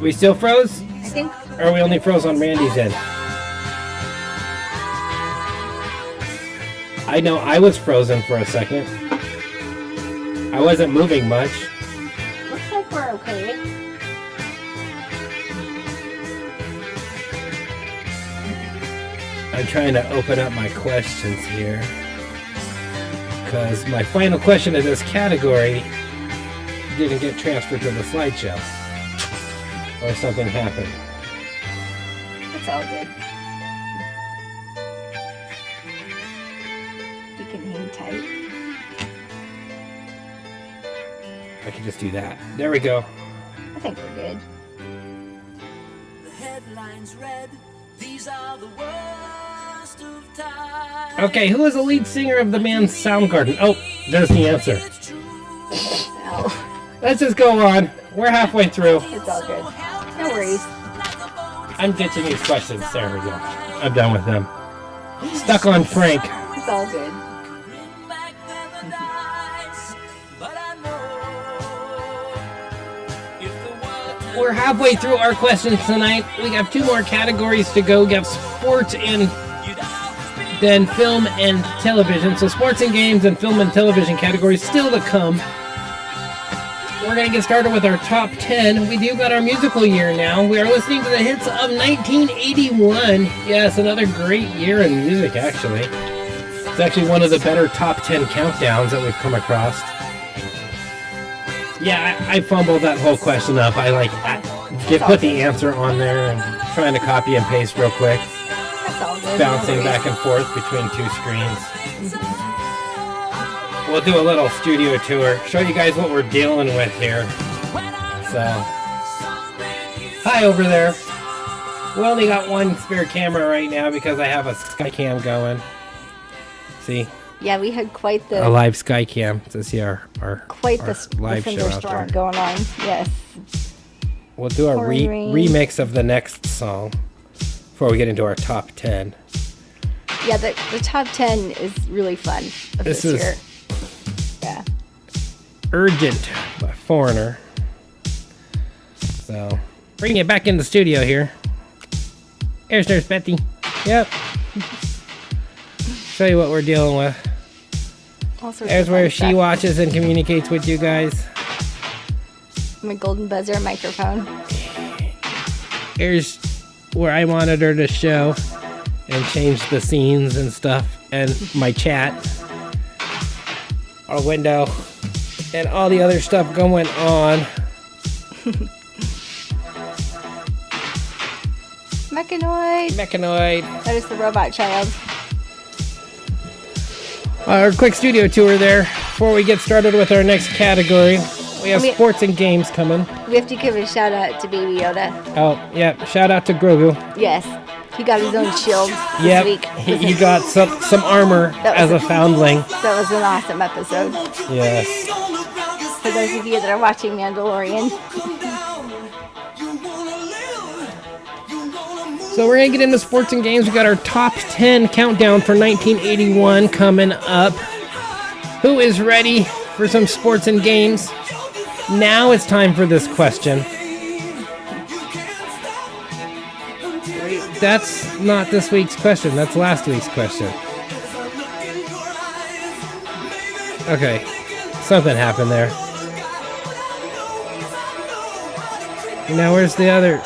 We still froze? I think Or we only froze on Randy's end? I know I was frozen for a second. I wasn't moving much. looks like we're okay. I'm trying to open up my questions here. Because my final question in this category didn't get transferred to the slideshow. Or something happened. It's all good. You can hang tight. I can just do that. There we go. I think we're good. The headlines read, these are the worst of times. Okay, who is the lead singer of the band Soundgarden? Oh, there's the answer. Oh, Let's just go on. We're halfway through. it's all good. No worries. I'm ditching these questions. There we go. I'm done with them. Stuck on Frank. It's all good. We're halfway through our questions tonight. We have two more categories to go. We have sports and then film and television. So sports and games and film and television categories still to come. We're going to get started with our top 10. We do got our musical year now. We are listening to the hits of 1981. Yes, another great year in music, actually. It's actually one of the better top 10 countdowns that we've come across. Yeah, I fumbled that whole question up. I put the answer on there and trying to copy and paste real quick. That's all good. Bouncing No back and forth between two screens. We'll do a little studio tour, show you guys what we're dealing with here. So, hi over there. We only got one spare camera right now because I have a Skycam going. See, Yeah, we had quite a the live Skycam to see our live show out thunderstorm there. going on. Yes. We'll do a Pouring rain. remix of the next song before we get into our top 10. Yeah, the top 10 is really fun of This this is- year. Yeah. Urgent by Foreigner. So, bringing it back in the studio here. Here's Nurse Betty. Yep. Show you what we're dealing with. All sorts There's of where fun she stuff. watches and communicates with you guys. My golden buzzer microphone. Here's where I monitor the show and change the scenes and stuff, and my chat, our window, and all the other stuff going on. Mechanoid. That is the robot child. Our quick studio tour there before we get started with our next category. We have sports and games coming. We have to give a shout out to Baby Yoda. Oh, yeah. Shout out to Grogu. Yes. He got his own shield this Yep. week. He got some armor That as was a foundling. That was an awesome episode. Yes. For those of you that are watching Mandalorian. So we're going to get into sports and games. We got our top 10 countdown for 1981 coming up. Who is ready for some sports and games? Now it's time for this question. That's not this week's question. That's last week's question. Okay. Something happened there. Now where's the other...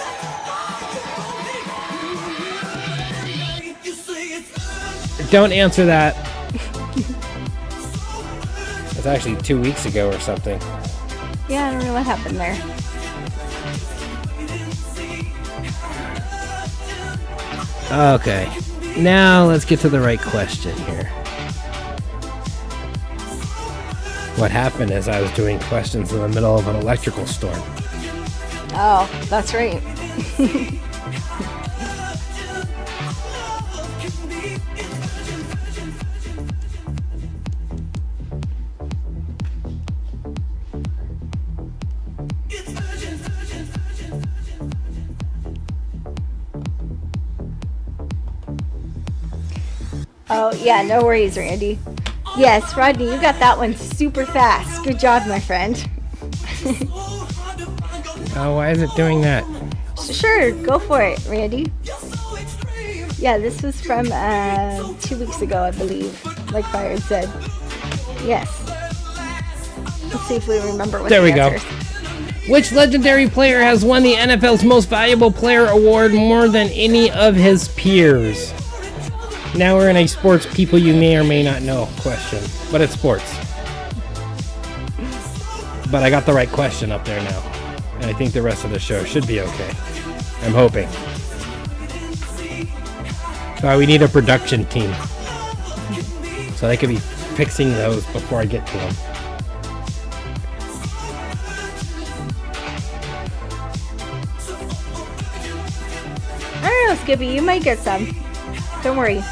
Don't answer that. It's actually 2 weeks ago or something. Yeah, I don't know what happened there. Okay. Now let's get to the right question here. What happened is I was doing questions in the middle of an electrical storm. Oh, that's right. Oh, yeah, no worries, Randy. Yes, Rodney, you got that one super fast. Good job, my friend. Oh, why is it doing that? Sure, go for it, Randy. Yeah, this was from 2 weeks ago, I believe, like Byron said. Yes. Let's see if we remember what There the we go. answers. Which legendary player has won the NFL's Most Valuable Player award more than any of his peers? Now we're in a sports people you may or may not know question, but it's sports. But I got the right question up there now, and I think the rest of the show should be okay. I'm hoping. So we need a production team, so they could be fixing those before I get to them. I don't know, Skippy, you might get some. Don't worry.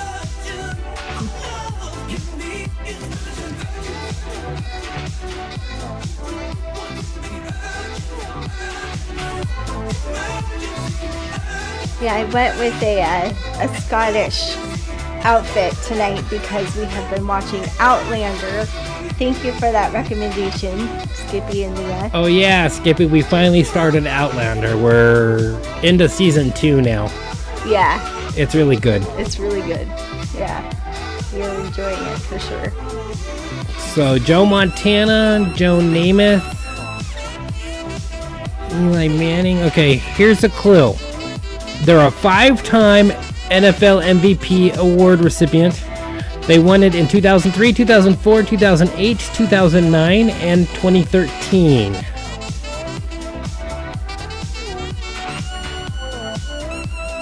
Yeah, I went with a Scottish outfit tonight because we have been watching Outlander. Thank you for that recommendation, Skippy and Leah. Oh yeah, Skippy, we finally started Outlander. We're into season 2 now. Yeah, It's really good. it's really good. Yeah, you're enjoying it for sure. So Joe Montana, Joe Namath, Eli Manning. Okay, here's a clue. They're a 5-time NFL MVP award recipient. They won it in 2003, 2004, 2008, 2009, and 2013.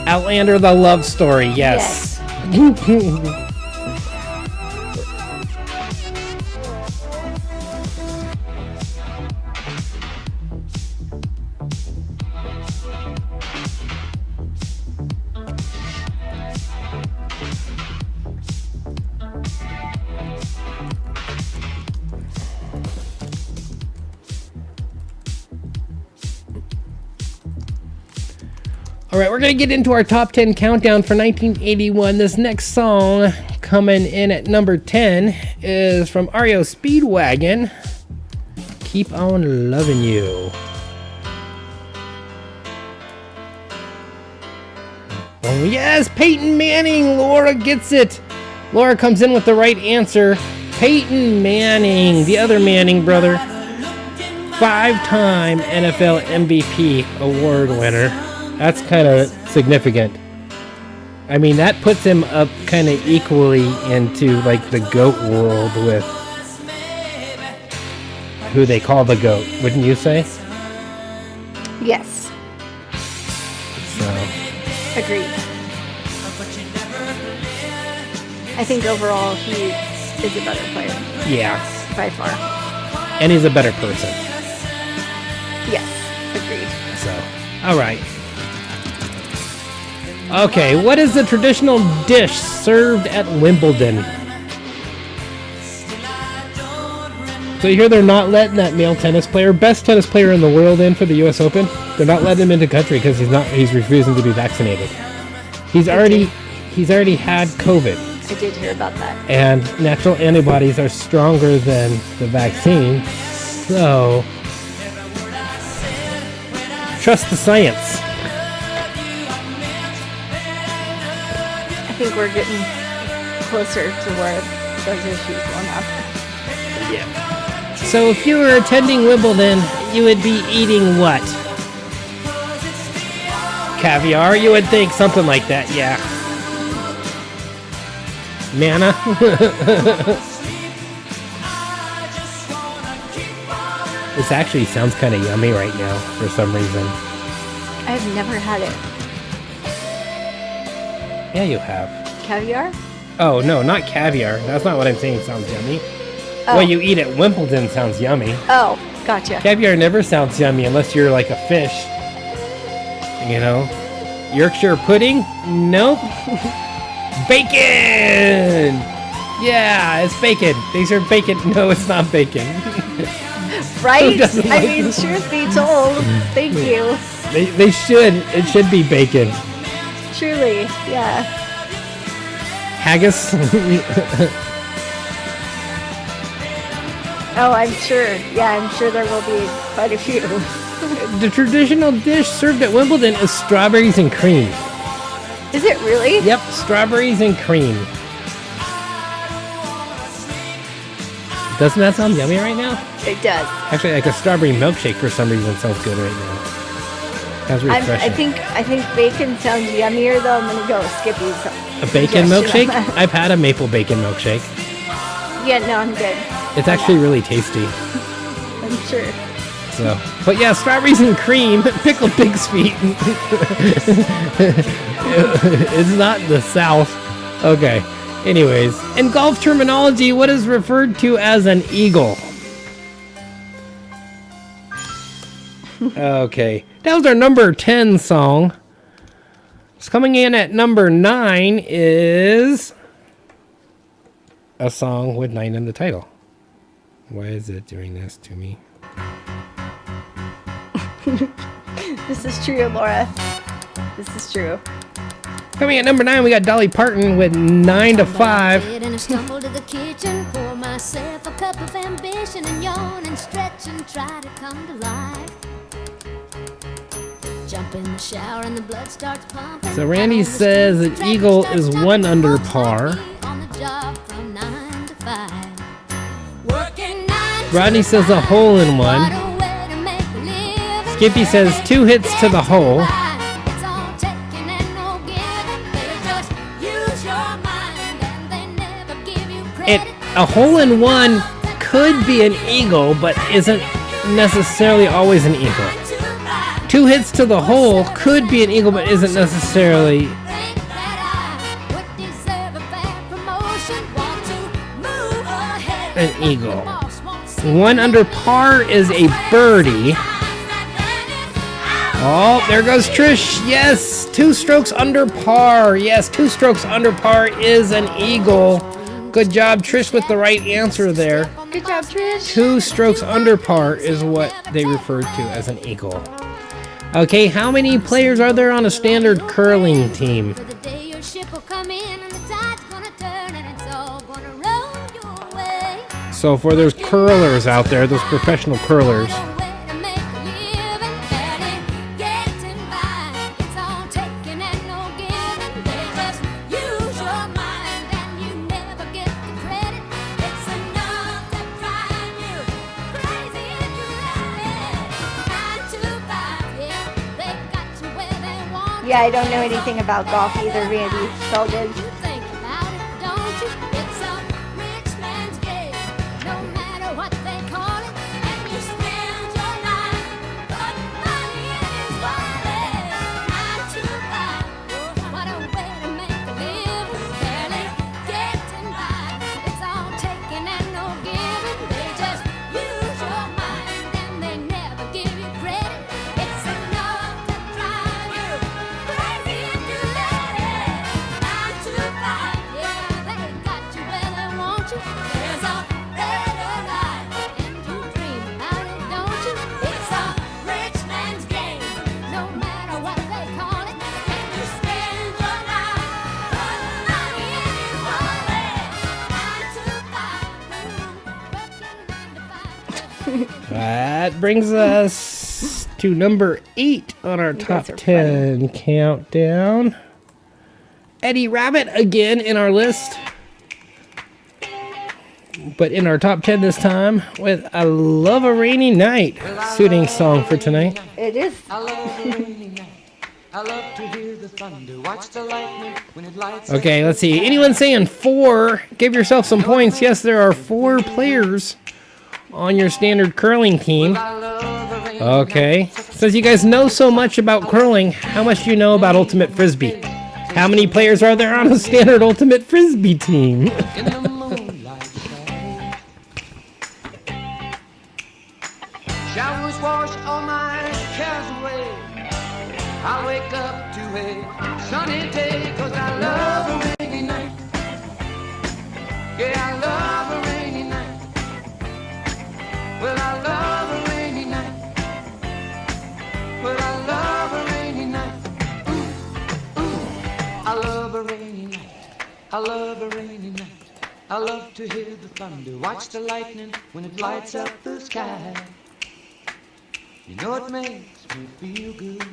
Outlander, the love story, yes. All right, we're going to get into our top 10 countdown for 1981. This next song coming in at number 10 is from REO Speedwagon. Keep on Loving You. Oh, yes, Peyton Manning. Laura gets it. Laura comes in with the right answer. Peyton Manning, the other Manning brother, 5-time NFL MVP award winner. That's kind of significant. I mean, that puts him up kind of equally into like the GOAT world with who they call the GOAT, wouldn't you say? Yes, So, agreed. I think overall he is a better player yeah. by far. And he's a better person. Yes, agreed. So, all right. Okay, what is the traditional dish served at Wimbledon? So you hear they're not letting that male tennis player, best tennis player in the world, in for the U.S. Open. They're not letting him into the country because he's refusing to be vaccinated. He's already had COVID, I did hear about that. and natural antibodies are stronger than the vaccine. So trust the science. I think we're getting closer to where those issues will happen. Yeah. So if you were attending Wimbledon, you would be eating what? Caviar? You would think something like that, yeah. Manna? This actually sounds kind of yummy right now for some reason. I've never had it. Yeah, you have. Caviar? Oh, no, not caviar. That's not what I'm saying sounds yummy. Oh. What you eat at Wimbledon sounds yummy. Oh, gotcha. Caviar never sounds yummy unless you're like a fish. You know? Yorkshire pudding? Nope. Bacon! Yeah, it's bacon. These are bacon. No, it's not bacon. Right? doesn't I like mean, truth be told, thank you. They should. It should be bacon. Truly, yeah. Haggis? Oh, I'm sure. Yeah, I'm sure there will be quite a few. The traditional dish served at Wimbledon is strawberries and cream. Is it really? Yep, strawberries and cream. Doesn't that sound yummy right now? It does. Actually, like a strawberry milkshake for some reason sounds good right now. Sounds refreshing. I think bacon sounds yummier though. I'm gonna go with Skippy's. A bacon suggestion milkshake? on that. I've had a maple bacon milkshake. Yeah, no, I'm good. It's actually really tasty. I'm sure. So, but yeah, strawberries and cream, pickled pig's feet. It's not the South. Okay. Anyways, in golf terminology, what is referred to as an eagle? Okay. That was our number 10 song. So coming in at number 9 is a song with 9 in the title. Why is it doing this to me? This is true, Laura. This is true. Coming at number 9, we got Dolly Parton with 9 to 5. And I stumble to the kitchen, pour myself a cup of ambition and yawn and stretch and try to come to life. Jump in the shower and the blood starts pumping. So Randy says an eagle is 1 under par. On the job from 9 to 5. Working 9 to Rodney says a hole in What one. a way to make a living. Skippy says 2 hits to the hole. It's all taking and no giving. Better just use your mind and they never give you credit. A hole in one could be an eagle, but isn't necessarily always an eagle. 2 hits to the hole could be an eagle, but isn't necessarily. Think that I would deserve a bad promotion. Want to move ahead. An eagle. Boss won't see 1 under par is a birdie. Oh, there goes Trish. Yes, 2 strokes under par. Yes, 2 strokes under par is an eagle. Good job, Trish, with the right answer there. Good job, Trish. 2 strokes under par is what they refer to as an eagle. Okay, how many players are there on a standard curling team? for the day your ship will come in and the tide's gonna turn and it's all gonna roll your way. So for those curlers out there, those professional curlers, No way to make a living, barely getting by. It's all taking and no giving. Better just use your mind and you never get the credit. It's a Yeah, I don't know anything about golf either, Randy. It's all good. You think about it, don't you? It's a rich man's game, no matter what they call it. And you spend your life putting money in his wallet. 9 to 5, what a way to make a living. Barely getting by. It's all taking and no giving. They just use your mind and they never give you credit. It's enough to drive you crazy if you let it. 9 to 5, yeah, they got you where they want you. There's a better life, and you dream about it, don't you? It's a rich man's game, no matter what they call it. And you spend your life putting money in his wallet. 9 to 5, working 9 to 5. That brings us to number 8 on our top guys are 10 countdown. Eddie Rabbit again in our list. But in our top 10 this time with I Love a Rainy Night. Suiting song for tonight. It is. I love a rainy night. I love to hear the thunder, watch the lightning when it lights up. Okay, let's see. Anyone saying 4? Give yourself some points. Yes, there are 4 players on your standard curling team. I love a rainy Okay. Since you guys know so much about curling, how much do you know about Ultimate Frisbee? How many players are there on a standard Ultimate Frisbee team? night in the moonlight shine. Showers wash all my cares away. I wake up to a sunny day 'cause I love a rainy night. Yeah, I love a rainy night. Well, I love a rainy night. Well, I love a rainy night. Ooh, ooh. I love a rainy night. I love a rainy night. I love to hear the thunder, watch the lightning when it lights up the sky. You know it makes me feel good.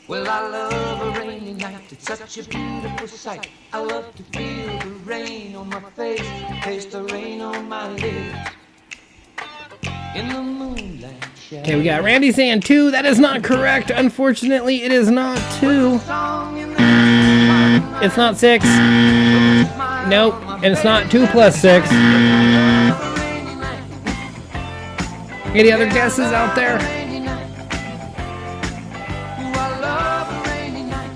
Well, I love a rainy night. It's such a beautiful sight. I love to feel the rain on my face, taste the rain on my lips. In the moonlight shadow. Okay, we got Randy saying 2. That is not correct. Unfortunately, it is not 2. Song in the It's not 6. Nope. And it's not 2 plus 6. Any other guesses out there? rainy night. Ooh, I love a rainy night.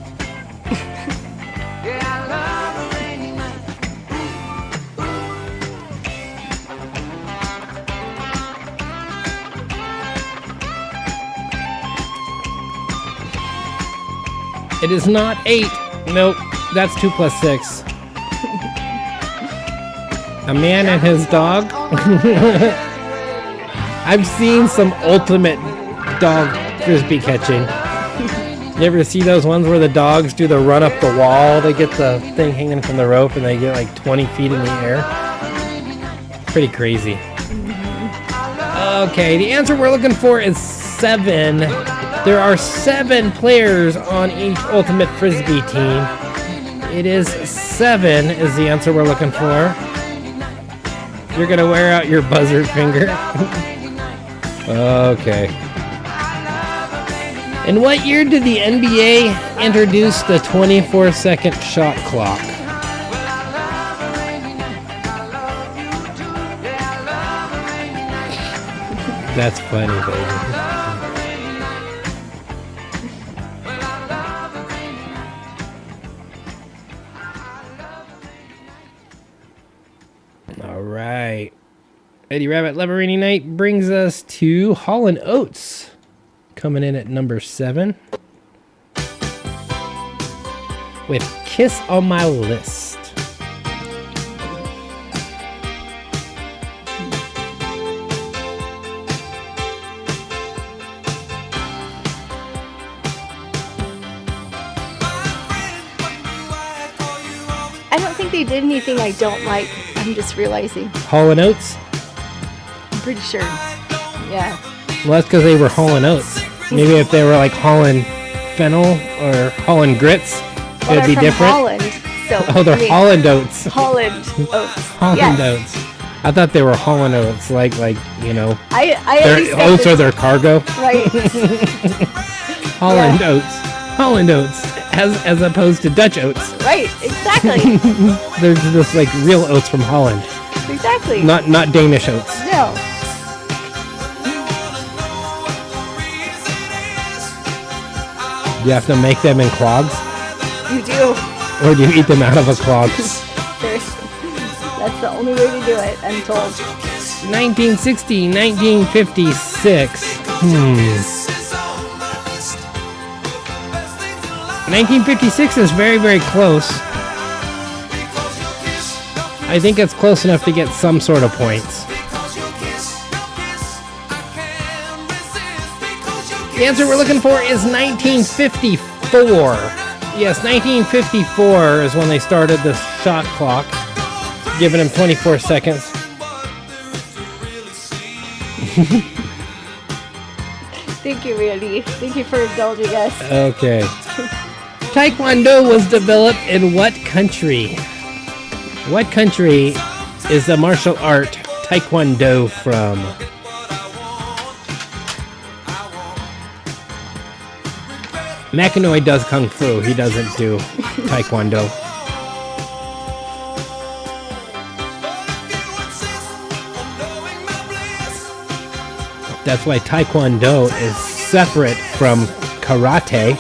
Yeah, I love a rainy night. It is not 8. Nope. That's 2 plus 6. A man and his dog. I've seen some ultimate dog frisbee catching. You ever see those ones where the dogs do the run up the wall? They get the thing hanging from the rope and they get like 20 feet in the air. Pretty crazy. Okay, the answer we're looking for is 7. There are 7 players on each Ultimate Frisbee team. It is 7 is the answer we're looking for. You're gonna wear out your buzzard finger. Okay. In what year did the NBA introduce the 24-second shot clock? That's funny, baby. All right. Eddie Rabbit Love a Rainy Night brings us to Hall & Oates, coming in at number 7 with Kiss on My List. I don't think they did anything I don't like. I'm just realizing. Hall & Oates? I'm pretty sure. Yeah. Well, that's because they were Hall & Oates. Maybe if they were like Holland Fennel or Holland Grits, Well, it'd they're be from different. Holland, so Oh, they're I mean, Holland Oats. Holland Oats. Holland Yes. Oats. I thought they were Holland Oats, like you know, I their always said oats this- are their cargo. right. Holland oats. Holland oats, as opposed to Dutch oats. Right, exactly. There's just like real oats from Holland, Exactly. not Danish oats. No. You have to make them in clogs, You do. or do you eat them out of a clog? That's the only way to do it, I'm told. 1960, 1956. 1956 is very, very close. I think it's close enough to get some sort of points. The answer we're looking for is 1954. Yes, 1954 is when they started the shot clock, giving him 24 seconds. Thank you, Randy. Thank you for indulging us. Okay. Taekwondo was developed in what country? What country is the martial art Taekwondo from? McAnoy does Kung Fu. He doesn't do Taekwondo. That's why Taekwondo is separate from Karate,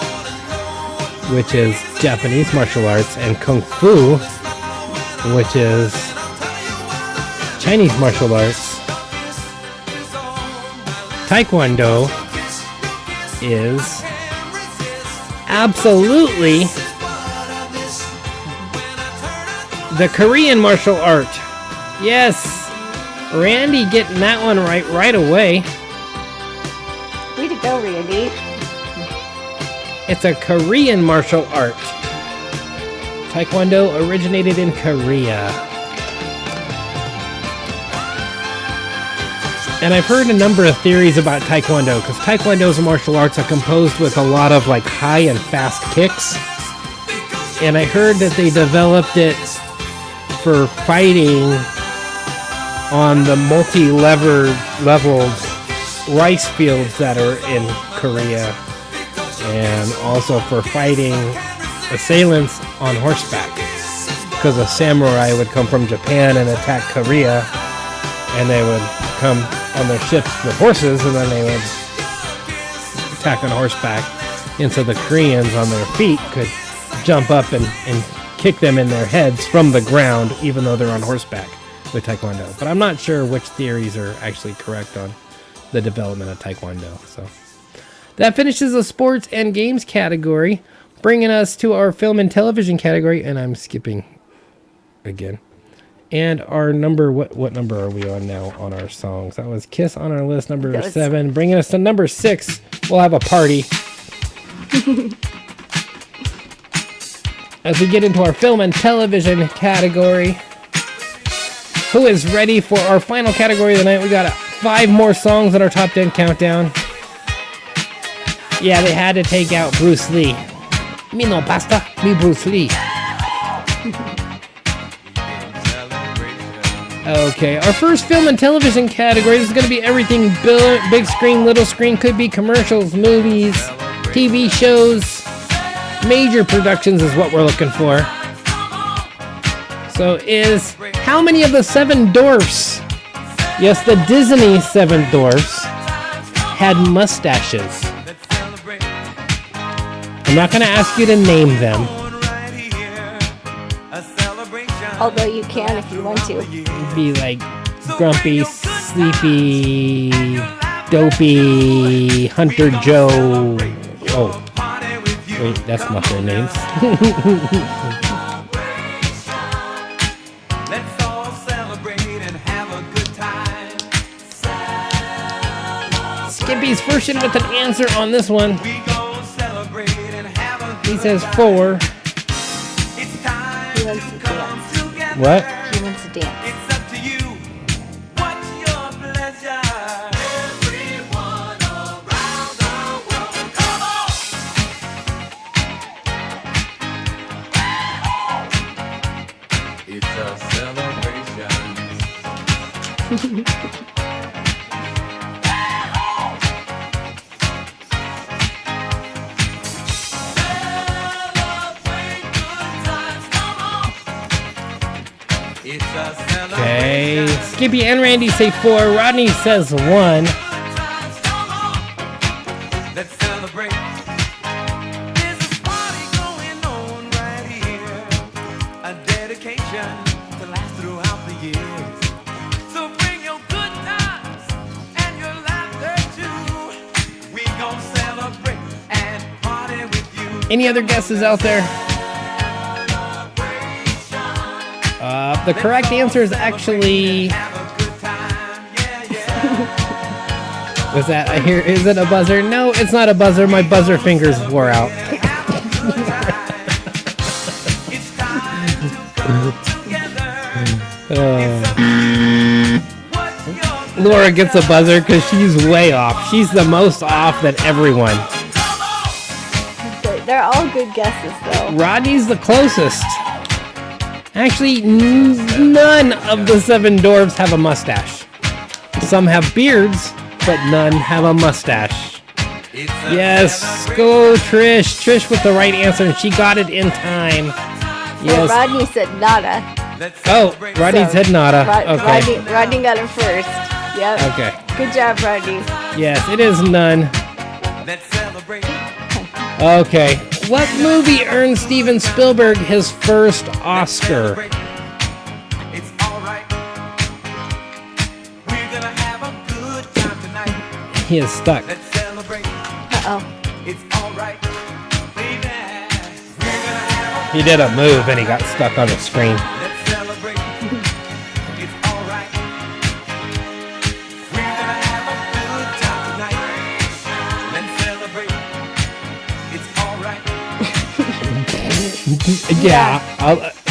which is Japanese martial arts, and Kung Fu, which is Chinese martial arts. Taekwondo is absolutely the Korean martial art. Yes, Randy getting that one right away. Way to go, Randy. It's a Korean martial art. Taekwondo originated in Korea. And I've heard a number of theories about Taekwondo, because Taekwondo's martial arts are composed with a lot of like high and fast kicks. And I heard that they developed it for fighting on the multi-leveled rice fields that are in Korea, and also for fighting assailants on horseback, because a samurai would come from Japan and attack Korea, and they would come on their ships with horses, and then they would attack on horseback, and so the Koreans on their feet could jump up and kick them in their heads from the ground, even though they're on horseback with Taekwondo. But I'm not sure which theories are actually correct on the development of Taekwondo. So that finishes the sports and games category, bringing us to our film and television category, and I'm skipping again. And our number, what number are we on now on our songs? That was Kiss on our list, number 7. Bringing us to number 6, we'll have a party. As we get into our film and television category, who is ready for our final category of the night? We got 5 more songs on our top 10 countdown. Yeah, they had to take out Bruce Lee. Me no basta, me Bruce Lee. Okay, our first film and television category is going to be everything big screen, little screen. Could be commercials, movies, TV shows. Major productions is what we're looking for. So how many of the 7 dwarfs? Yes, the Disney 7 dwarfs had mustaches. I'm not going to ask you to name them. Although you can if you want to. It'd be like Grumpy, Sleepy, Dopey, Hunter Joe. Oh, wait, that's not their names. Let's all celebrate and have a good time. Skippy's first in with an answer on this one. We gon' celebrate and have a good He says 4. It's time He wants to to come dance. together. What? He wants to dance. It's up to you. What's your pleasure? Everyone around the world, come on! It's a celebration. It's a celebration. Okay. Skippy and Randy say 4. Rodney says 1. Let's celebrate. There's a party going on right here. A dedication to last throughout the years. So bring your good times and your laughter too. We gon' celebrate and party with you. Any other guesses out there? The correct answer is actually. Have a good time. Yeah, yeah. Was that? I hear. Is it a buzzer? No, it's not a buzzer. My buzzer fingers wore out. It's time to come together. What's your Laura gets a buzzer because she's way off. She's the most off than everyone. They're all good guesses, though. Rodney's the closest. Actually, none of the 7 dwarves have a mustache. Some have beards, but none have a mustache. It's a Yes, go Trish. Trish with the right answer, and she got it in time. Well, Yes. Rodney said nada. Let's Oh, celebrate. Rodney said nada. Okay. Rodney got it first. Yep. Okay. Good job, Rodney. Yes, it is none. Let's celebrate. Okay. What movie earned Steven Spielberg his first Oscar? Celebrate. It's alright. We're gonna have a good time tonight. He is stuck. Let's celebrate. Uh-oh. It's alright. Baby. We're gonna have He did a move and he got stuck on the screen. Let's celebrate. It's alright. We're gonna have a good time tonight. Let's celebrate. It's alright. Yeah.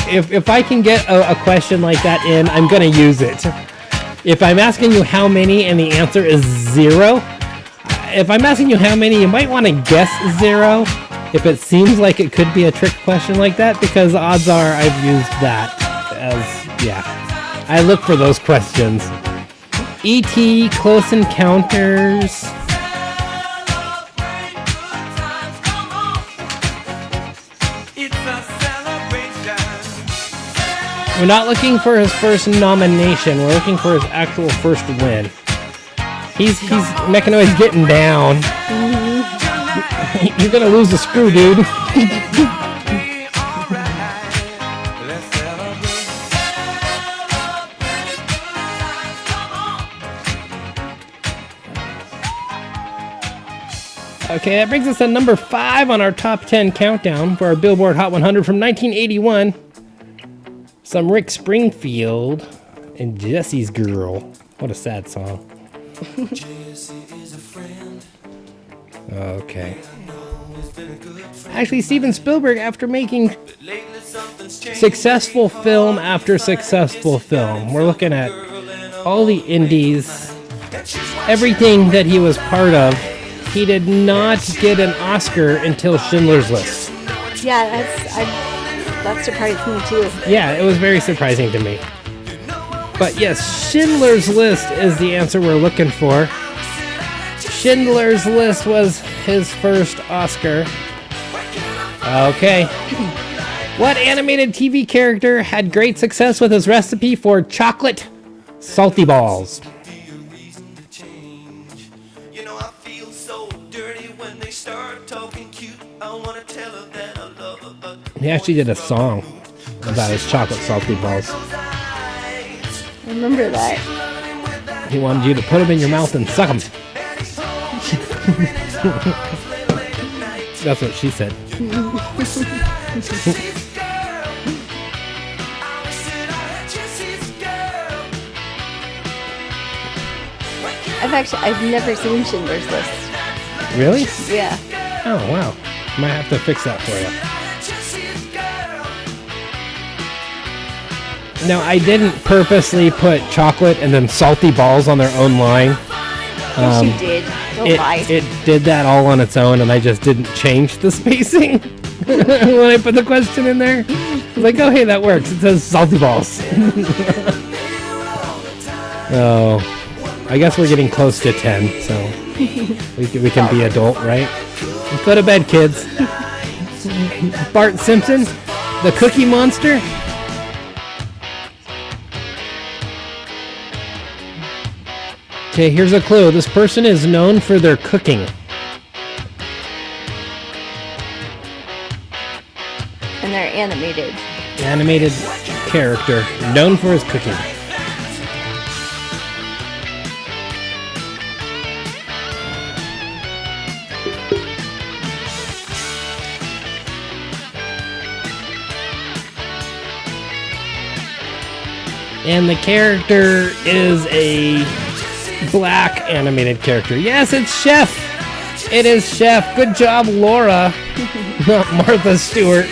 If I can get a question like that in, I'm going to use it. If I'm asking you how many and the answer is 0, if I'm asking you how many, you might want to guess 0 if it seems like it could be a trick question like that, because odds are I've used that as, yeah. I look for those questions. E.T., Close Encounters. It's a celebration. We're not looking for his first nomination. We're looking for his actual first win. He's Mechanoid's getting down. You're gonna lose the screw, dude. Be alright. Let's celebrate. Okay, that brings us to number 5 on our top 10 countdown for our Billboard Hot 100 from 1981. Some Rick Springfield and Jesse's Girl. What a sad song. Okay. Actually, Steven Spielberg, after making successful film after successful film, we're looking at all the indies, everything that he was part of, he did not get an Oscar until Schindler's List. Yeah, that surprised me too. Yeah, it was very surprising to me. But yes, Schindler's List is the answer we're looking for. Schindler's List was his first Oscar. Okay. What animated TV character had great success with his recipe for chocolate salty balls? You know, I feel so dirty when they start talking cute. I wanna tell her that I love her, but He actually did a song about his chocolate salty balls. I remember that. He wanted you to put them in your mouth and suck them. That's what she said. I've never seen Schindler's List. Really? Yeah. Oh, wow. Might have to fix that for you. Now, I didn't purposely put chocolate and then salty balls on their own line. Yes, you did. Don't lie. It did that all on its own, and I just didn't change the spacing when I put the question in there. I was like, oh, hey, that works. It says salty balls. Oh, I guess we're getting close to 10, so we can be adult, right? Let's go to bed, kids. Bart Simpson, the Cookie Monster. Okay, here's a clue. This person is known for their cooking. And they're animated. Animated character known for his cooking. And the character is a black animated character. Yes, it's Chef. It is Chef. Good job, Laura. Not Martha Stewart.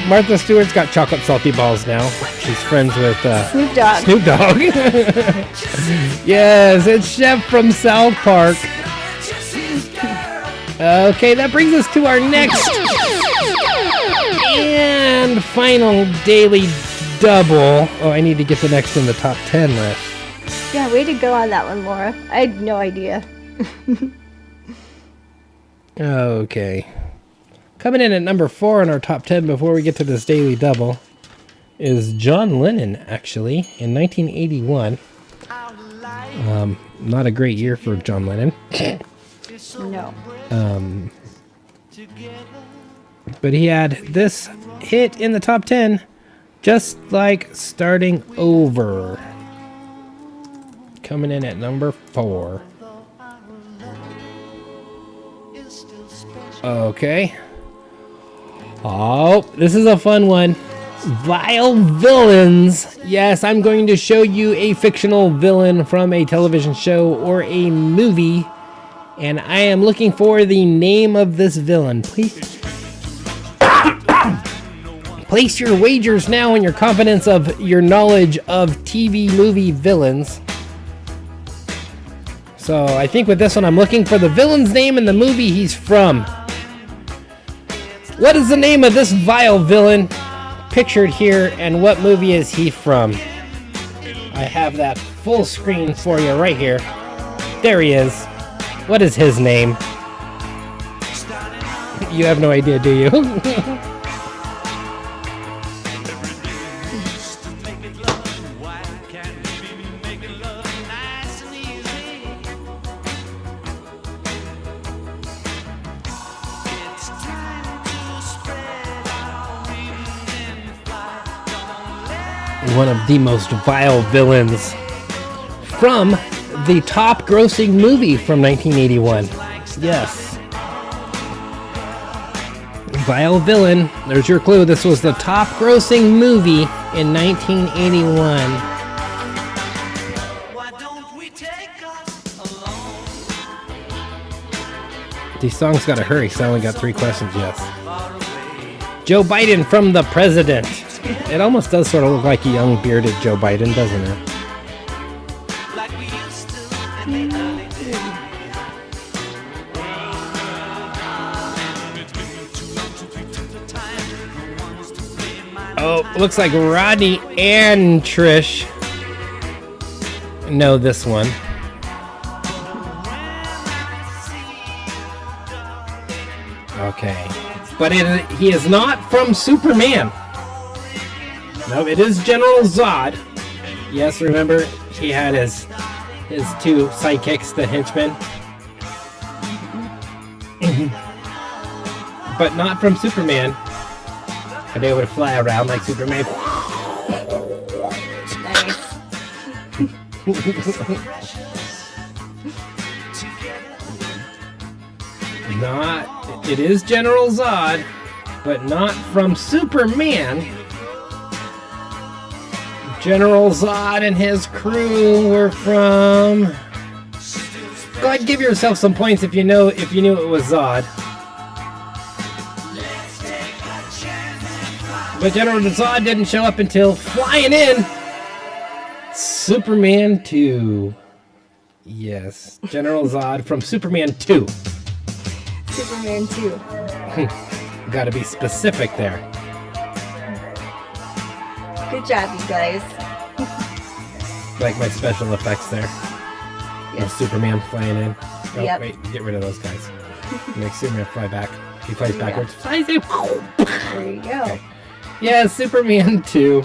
Martha Stewart's got chocolate salty balls now. She's friends with Snoop Dogg. Snoop Dogg. Yes, it's Chef from South Park. Okay, that brings us to our next and final daily double. Oh, I need to get the next in the top 10 list. Yeah, way to go on that one, Laura. I had no idea. Okay. Coming in at number 4 in our top 10 before we get to this daily double is John Lennon, actually, in 1981. Not a great year for John Lennon. No. But he had this hit in the top 10, Just Like Starting Over. Coming in at number 4. Okay. Oh, this is a fun one. Vile villains. Yes, I'm going to show you a fictional villain from a television show or a movie, and I am looking for the name of this villain. Please place your wagers now in your confidence of your knowledge of TV movie villains. So I think with this one, I'm looking for the villain's name and the movie he's from. What is the name of this vile villain pictured here, and what movie is he from? I have that full screen for you right here. There he is. What is his name? You have no idea, do you? One of the most vile villains from the top grossing movie from 1981. Yes. Vile villain. There's your clue. This was the top grossing movie in 1981. Why don't we take off alone? These songs gotta hurry, so I only got 3 questions, yes. Joe Biden from The President. It almost does sort of look like a young bearded Joe Biden, doesn't it? Like we used to in the early days. Oh, looks like Rodney and Trish know this one. Okay. But he is not from Superman. No, it is General Zod. Yes, remember, he had his 2 sidekicks, the henchmen. But not from Superman. Are they able to fly around like Superman? Nice. It is General Zod, but not from Superman. General Zod and his crew were from... Go ahead and give yourself some points if you knew it was Zod. But General Zod didn't show up until flying in Superman 2. Yes, General Zod from Superman 2. Superman 2. Gotta be specific there. Good job, you guys. Like my special effects there. Yes. Superman flying in. Oh, Yep. wait, get rid of those guys. Make Superman fly back. He flies Yeah. backwards. Flies in. There you go. Okay. Yeah, Superman 2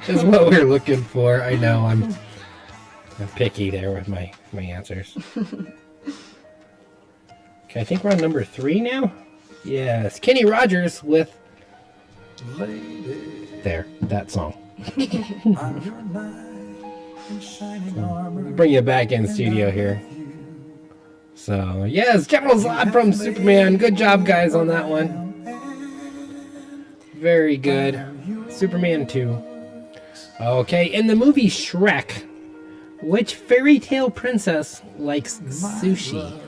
is what we're looking for. I know, I'm picky there with my answers. Okay, I think we're on number 3 now. Yes, Kenny Rogers with there, that song. Bring you back in studio here. So yes, General Zod from Superman. Good job, guys, on that one. Very good. Superman 2. Okay, in the movie Shrek, which fairy tale princess likes sushi?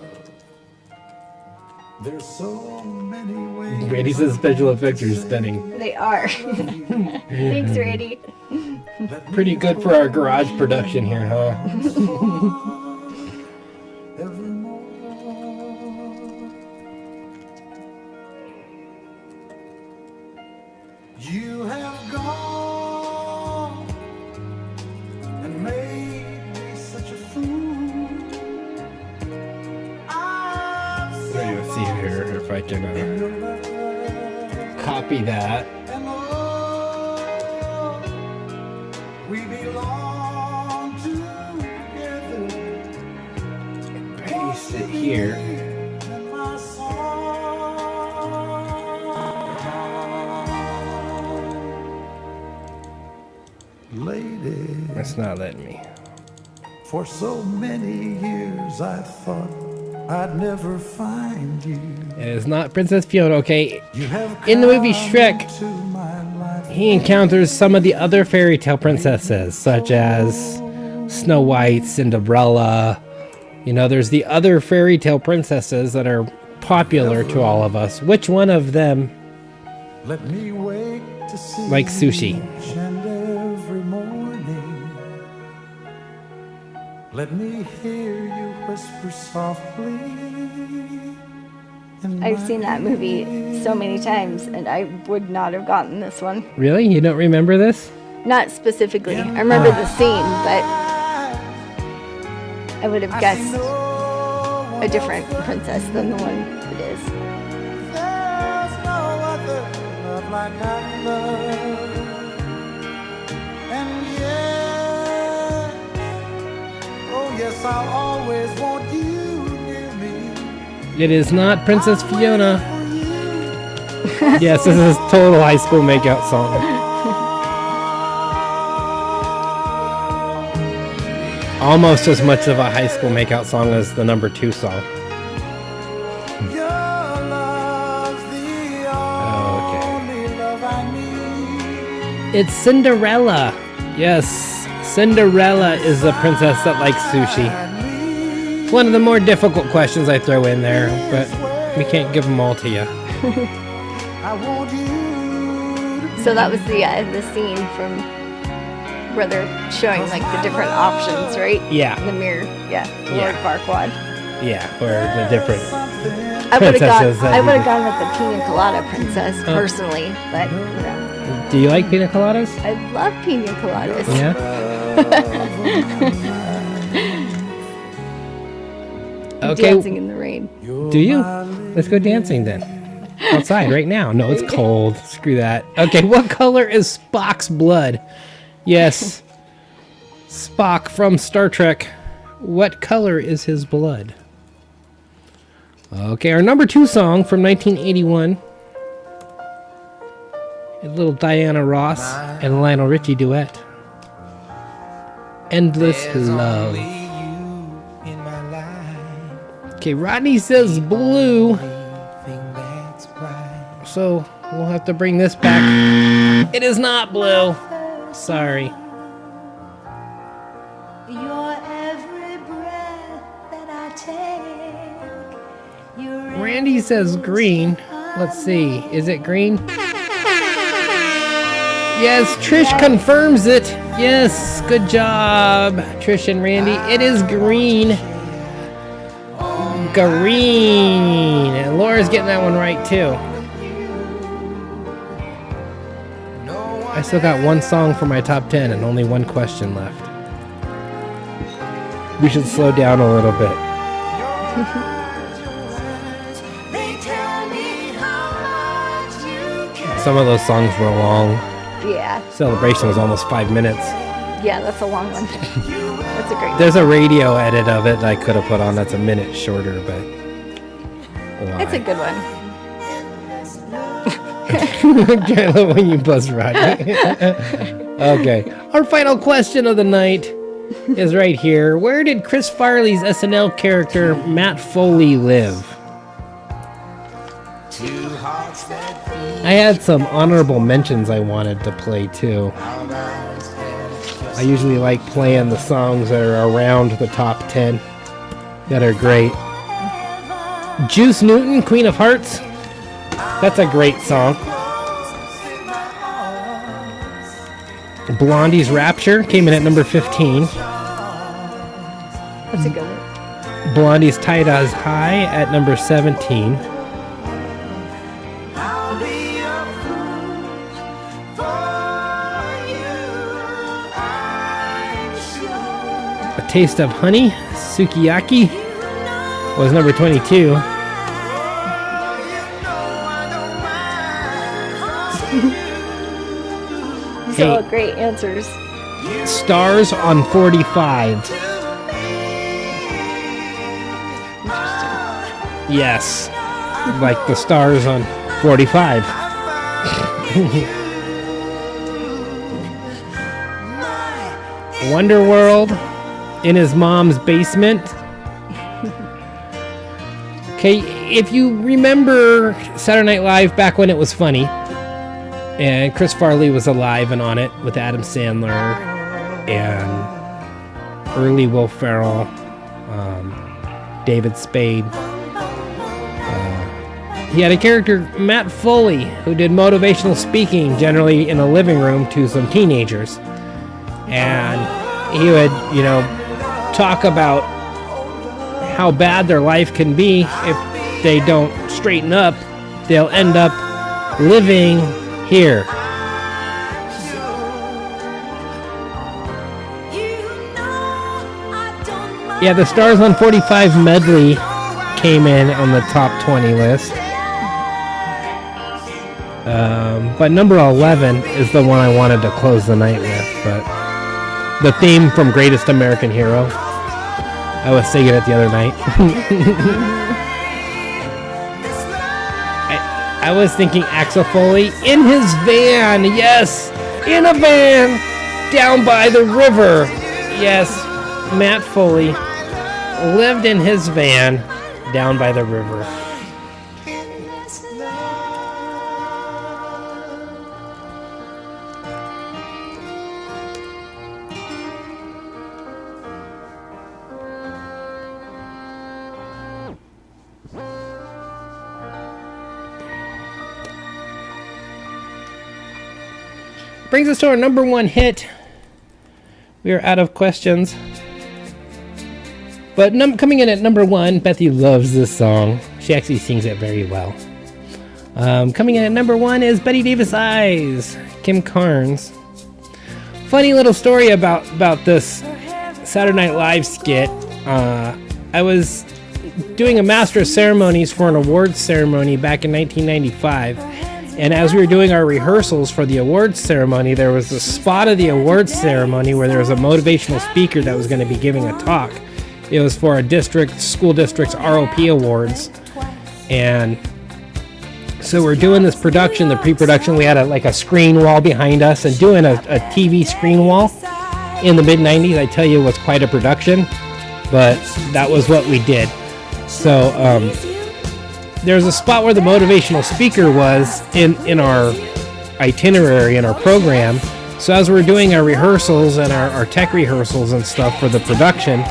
There's so many ways. Randy says special effects are stunning. They are. Thanks, Randy. Pretty good for our garage production here, huh? You have gone and made me such a fool. Let's see here if I can copy that. And oh, we belong together. Paste it here. And my song. Lady, It's not letting me. for so many years I thought I'd never find you. It is not Princess Fiona. Okay, You have in the movie come Shrek, into my life. he encounters some of the other fairy tale princesses, such as Snow White, Cinderella. You know, there's the other fairy tale princesses that are popular to all of us. Which one of them Let me wake to see like sushi? each and every morning. Let me hear you whisper softly. in I've my seen that movie so many times, and I would not have gotten this one. Really? You don't remember this? Not specifically. I remember the scene, but I would have guessed a different princess than the one it is. There's no other love like our love. And yes, oh yes, I'll always want you near me. It is not Princess Fiona. For you. Yes, this is total high school makeout song. Almost as much of a high school makeout song as the number 2 song. Your love's the only love I need. It's Cinderella. Yes, Cinderella is the princess that likes sushi. It's one of the more difficult questions I throw in there, but we can't give them all to you. I want you to So that was the scene from where they're showing like the different options, right? Yeah. In the mirror. Yeah. Lord Yeah. Farquaad. Yeah, or the different. I would Princesses that have you- gone with the Pina Colada princess personally, but you know, Do you like pina coladas? I love Pina Coladas. Yeah. Okay. Dancing in the rain. Do you? Let's go dancing then. Outside right now. No, it's cold. Screw that. Okay, what color is Spock's blood? Yes. Spock from Star Trek. What color is his blood? Okay, our number 2 song from 1981. A little Diana Ross and Lionel Richie duet. Endless Love. Okay, Rodney says blue. So we'll have to bring this back. It is not blue. Sorry. Your every breath that I take, your Randy says green. Let's see. Is it green? Yes, Trish confirms it. Yes, good job, Trish and Randy. It is green. Green. And Laura's getting that one right too. I still got one song for my top 10 and only one question left. We should slow down a little bit. they tell me how much you care. Some of those songs were long. Yeah. Celebration was almost 5 minutes. Yeah, that's a long one. That's a great. There's a radio edit of it that I could have put on that's a minute shorter, but why? It's a good one. I love when you buzz right. Okay. Our final question of the night is right here. Where did Chris Farley's SNL character Matt Foley live? I had some honorable mentions I wanted to play too. I usually like playing the songs that are around the top 10 that are great. Juice Newton, Queen of Hearts. That's a great song. Blondie's Rapture came in at number 15. That's a good one. Blondie's Tight as High at number 17. A Taste of Honey, Sukiyaki, was number 22. These are all great answers. Stars on 45. Yes, like the stars on 45. Wonderworld, In His Mom's Basement. Okay, if you remember Saturday Night Live back when it was funny, and Chris Farley was alive and on it with Adam Sandler and early Will Ferrell, David Spade. He had a character, Matt Foley, who did motivational speaking generally in a living room to some teenagers. And he would, talk about how bad their life can be if they don't straighten up. They'll end up living here. Yeah, the Stars on 45 medley came in on the top 20 list. But number 11 is the one I wanted to close the night with. But the theme from Greatest American Hero, I was singing it the other night. I was thinking Axel Foley in his van. Yes, in a van down by the river. Yes, Matt Foley lived in his van down by the river. Brings us to our number one hit. We are out of questions. But coming in at number one, Bethy loves this song. She actually sings it very well. Coming in at number one is Betty Davis Eyes, Kim Carnes. Funny little story about this Saturday Night Live skit. I was doing a Master of Ceremonies for an awards ceremony back in 1995. And as we were doing our rehearsals for the awards ceremony, there was a spot of the awards ceremony where there was a motivational speaker that was going to be giving a talk. It was for a school district's ROP awards. And so we're doing this production, the pre-production. We had a screen wall behind us and doing a TV screen wall in the mid-90s. I tell you, it was quite a production, but that was what we did. So, there's a spot where the motivational speaker was in our itinerary, in our program. So as we're doing our rehearsals and our tech rehearsals and stuff for the production,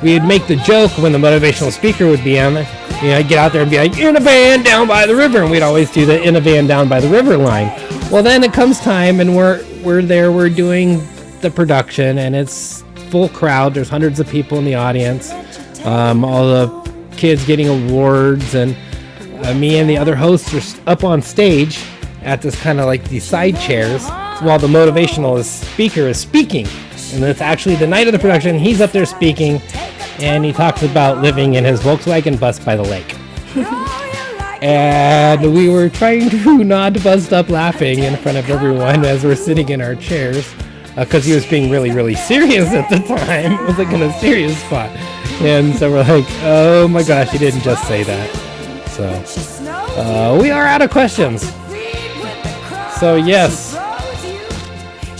we'd make the joke when the motivational speaker would be on, I'd get out there and be like, in a van down by the river. And we'd always do the in a van down by the river line. Well, then it comes time and we're there, we're doing the production and it's full crowd. There's hundreds of people in the audience. All the kids getting awards and me and the other hosts are up on stage at this kind of like these side chairs while the motivational speaker is speaking. And it's actually the night of the production. He's up there speaking and he talks about living in his Volkswagen bus by the lake. And we were trying to not bust up laughing in front of everyone as we're sitting in our chairs. because he was being really, really serious at the time. It was like in a serious spot. And so we're like, oh my gosh, he didn't just say that. So we are out of questions. So yes,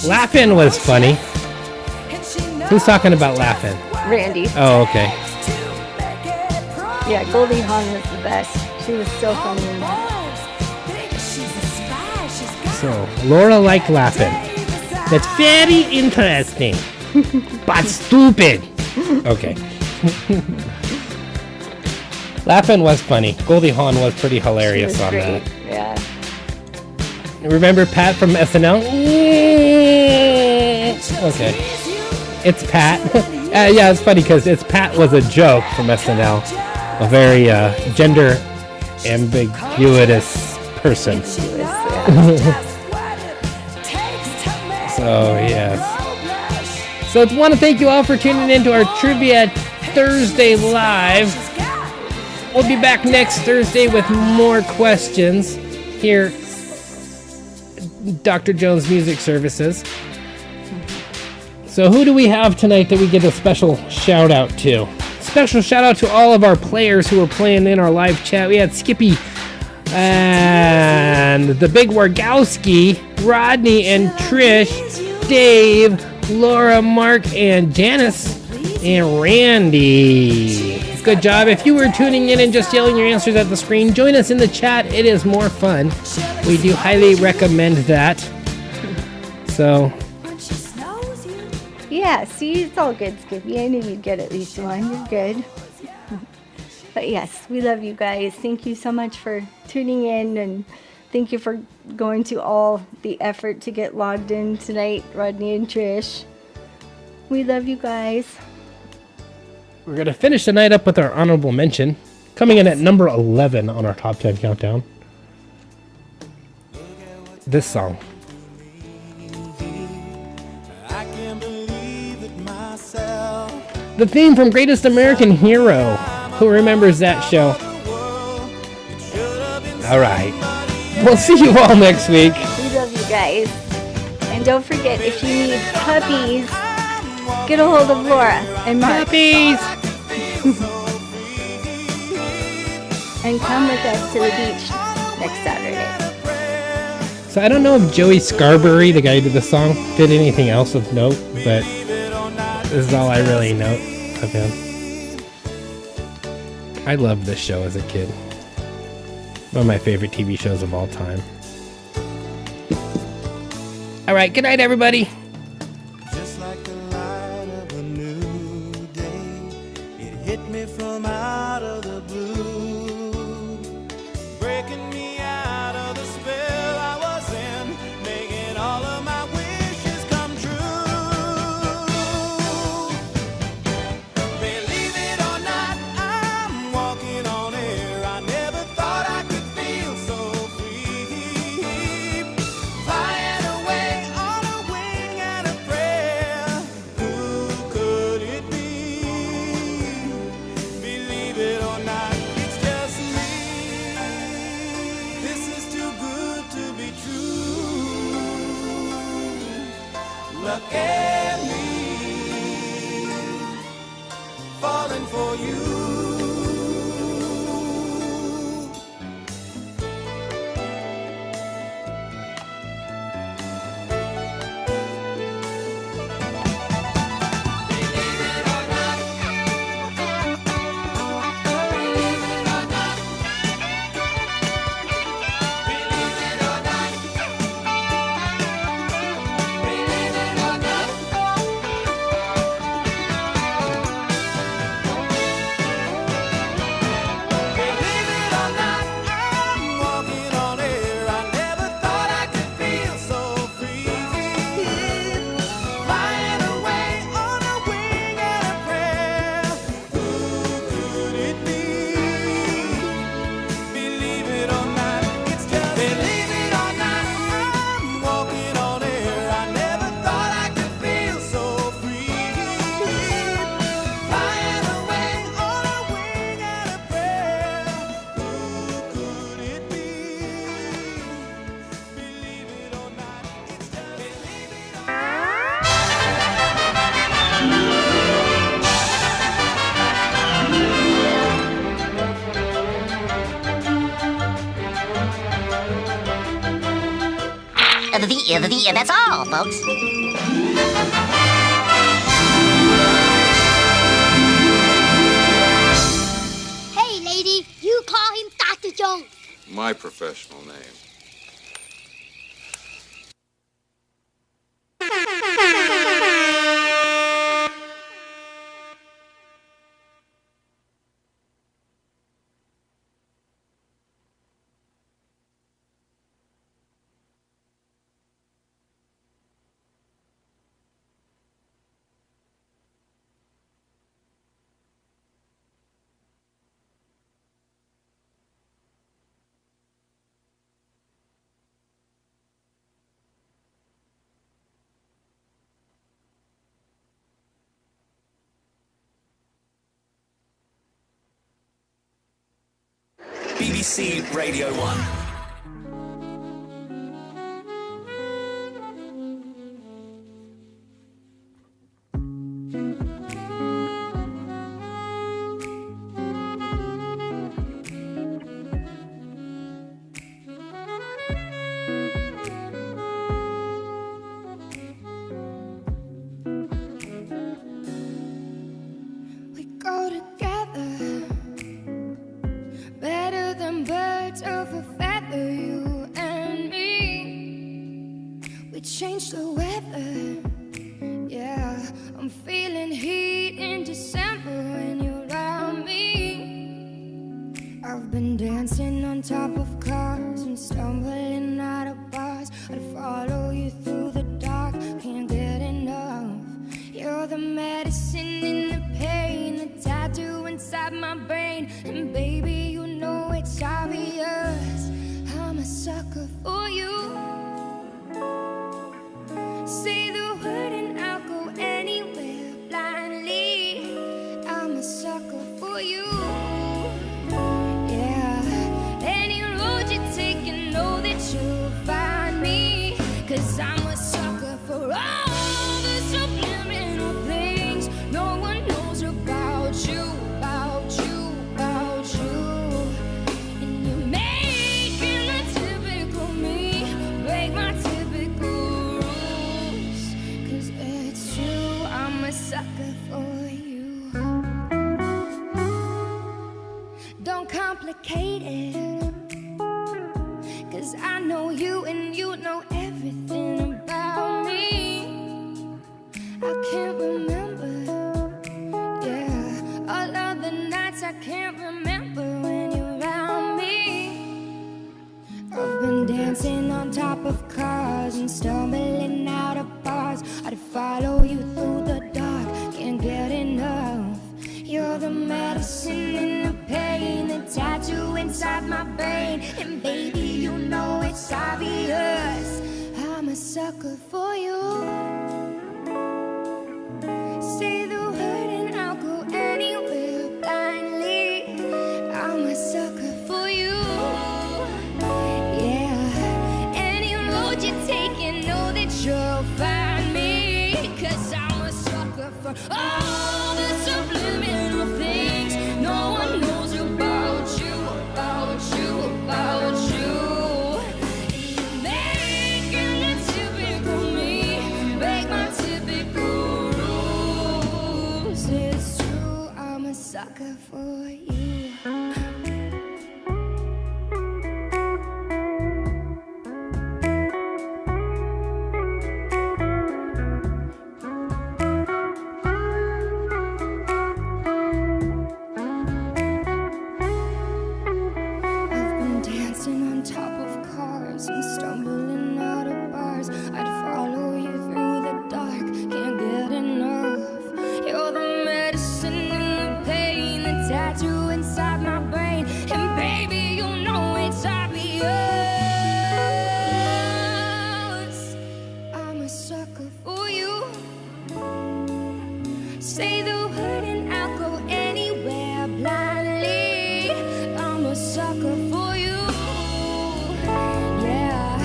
Laughing was funny. Who's talking about Laughing? Randy. Oh, okay. Yeah, Goldie Hawn was the best. She was so funny in that. So Laura liked Laughing. That's very interesting, but stupid. Okay. Laughing was funny. Goldie Hawn was pretty She hilarious was on great. that. Yeah. Remember Pat from SNL? Okay. It's Pat. Yeah, it's funny because it's Pat was a joke from SNL. A very gender ambiguous person. She was, yeah. So, yes. So, I want to thank you all for tuning in to our Trivia Thursday Live. We'll be back next Thursday with more questions here at Dr. Jones Music Services. So, who do we have tonight that we get a special shout out to? Special shout out to all of our players who were playing in our live chat. We had Skippy and the Big Wargowski, Rodney and Trish, Dave, Laura, Mark, and Janice, and Randy. Good job. If you were tuning in and just yelling your answers at the screen, join us in the chat. It is more fun. We do highly recommend that. So, Yeah, see, it's all good, Skippy. I knew you'd get at least one. You're good. But yes, we love you guys. Thank you so much for tuning in, and thank you for going to all the effort to get logged in tonight, Rodney and Trish. We love you guys. we're going to finish the night up with our honorable mention. Coming in at number 11 on our top 10 countdown. This song. The theme from Greatest American Hero. Who remembers that show? Alright. We'll see you all next week. We love you guys. And don't forget, if you need puppies, get a hold of Laura and Mark. Puppies! And come with us to the beach next Saturday. So I don't know if Joey Scarberry, the guy who did the song, did anything else of note, but this is all I really note of him. I loved this show as a kid. One of my favorite TV shows of all time. Alright, good night, everybody. Just like the light of a new day, it hit me from out of the blue, breaking me out of the spell I was in, making all of my wishes come true. Believe it or not, I'm walking on air. I never thought I could feel so free, flying away on a wing and a prayer. Who could it be? Believe it or not, it's just me. This is too good to be true. Look at me, falling for you. That's all, folks. Hey, lady, you call him Dr. Jones. My professional name. BBC Radio 1. We go together, better than birds of a feather, you and me. We change the weather, yeah. I'm feeling heat in December when you're around me. I've been dancing on top of cars and stumbling out of bars. I'd follow you through the dark, can't get enough. You're the medicine in the pain, the tattoo inside my brain. And baby, you know it's obvious, I'm a sucker for you. Say the word and I'll go anywhere blindly. I'm a sucker for you. Yeah, any road you take, you know that you'll find me. 'Cause I'm a sucker for all the subliminal things no one knows about you, about you, about you. And you're making the typical me break my typical rules. 'Cause it's true, I'm a sucker for you. Don't complicate it, 'cause I know you and you know everything about me. I can't remember, yeah, all of the nights I can't remember when you're around me. I've been dancing on top of cars and stumbling out of bars. I'd follow you through the dark, can't get enough. You're the medicine in the pain, the tattoo inside my brain. And baby, you know it's obvious, I'm a sucker for you. Say the word and I'll go anywhere blindly. I'm a sucker for you. Yeah, any road you take, you know that you'll find me. 'Cause I'm a sucker for all the subliminal things no one knows about you, about you, about you. You're making the typical me break my typical rules. It's true, I'm a sucker for you. I've been dancing on top of cars and stumbling out of bars. I'd follow you through the dark, can't get enough. You're the medicine in the pain, the tattoo inside my brain. And baby, you know it's obvious, I'm a sucker for you. Say the word and I'll go anywhere blindly. I'm a sucker for you. Yeah,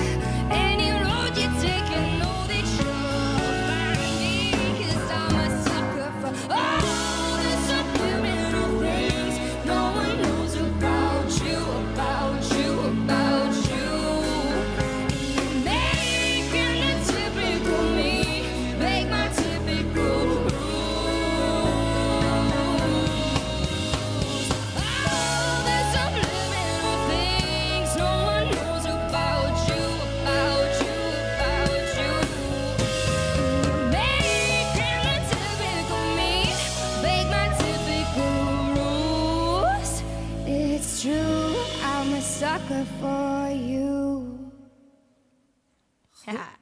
any road you take, you know that you'll find me. 'Cause I'm a sucker for all the subliminal things no one knows about you, about you, about you. You're making the sucker for you. Yeah.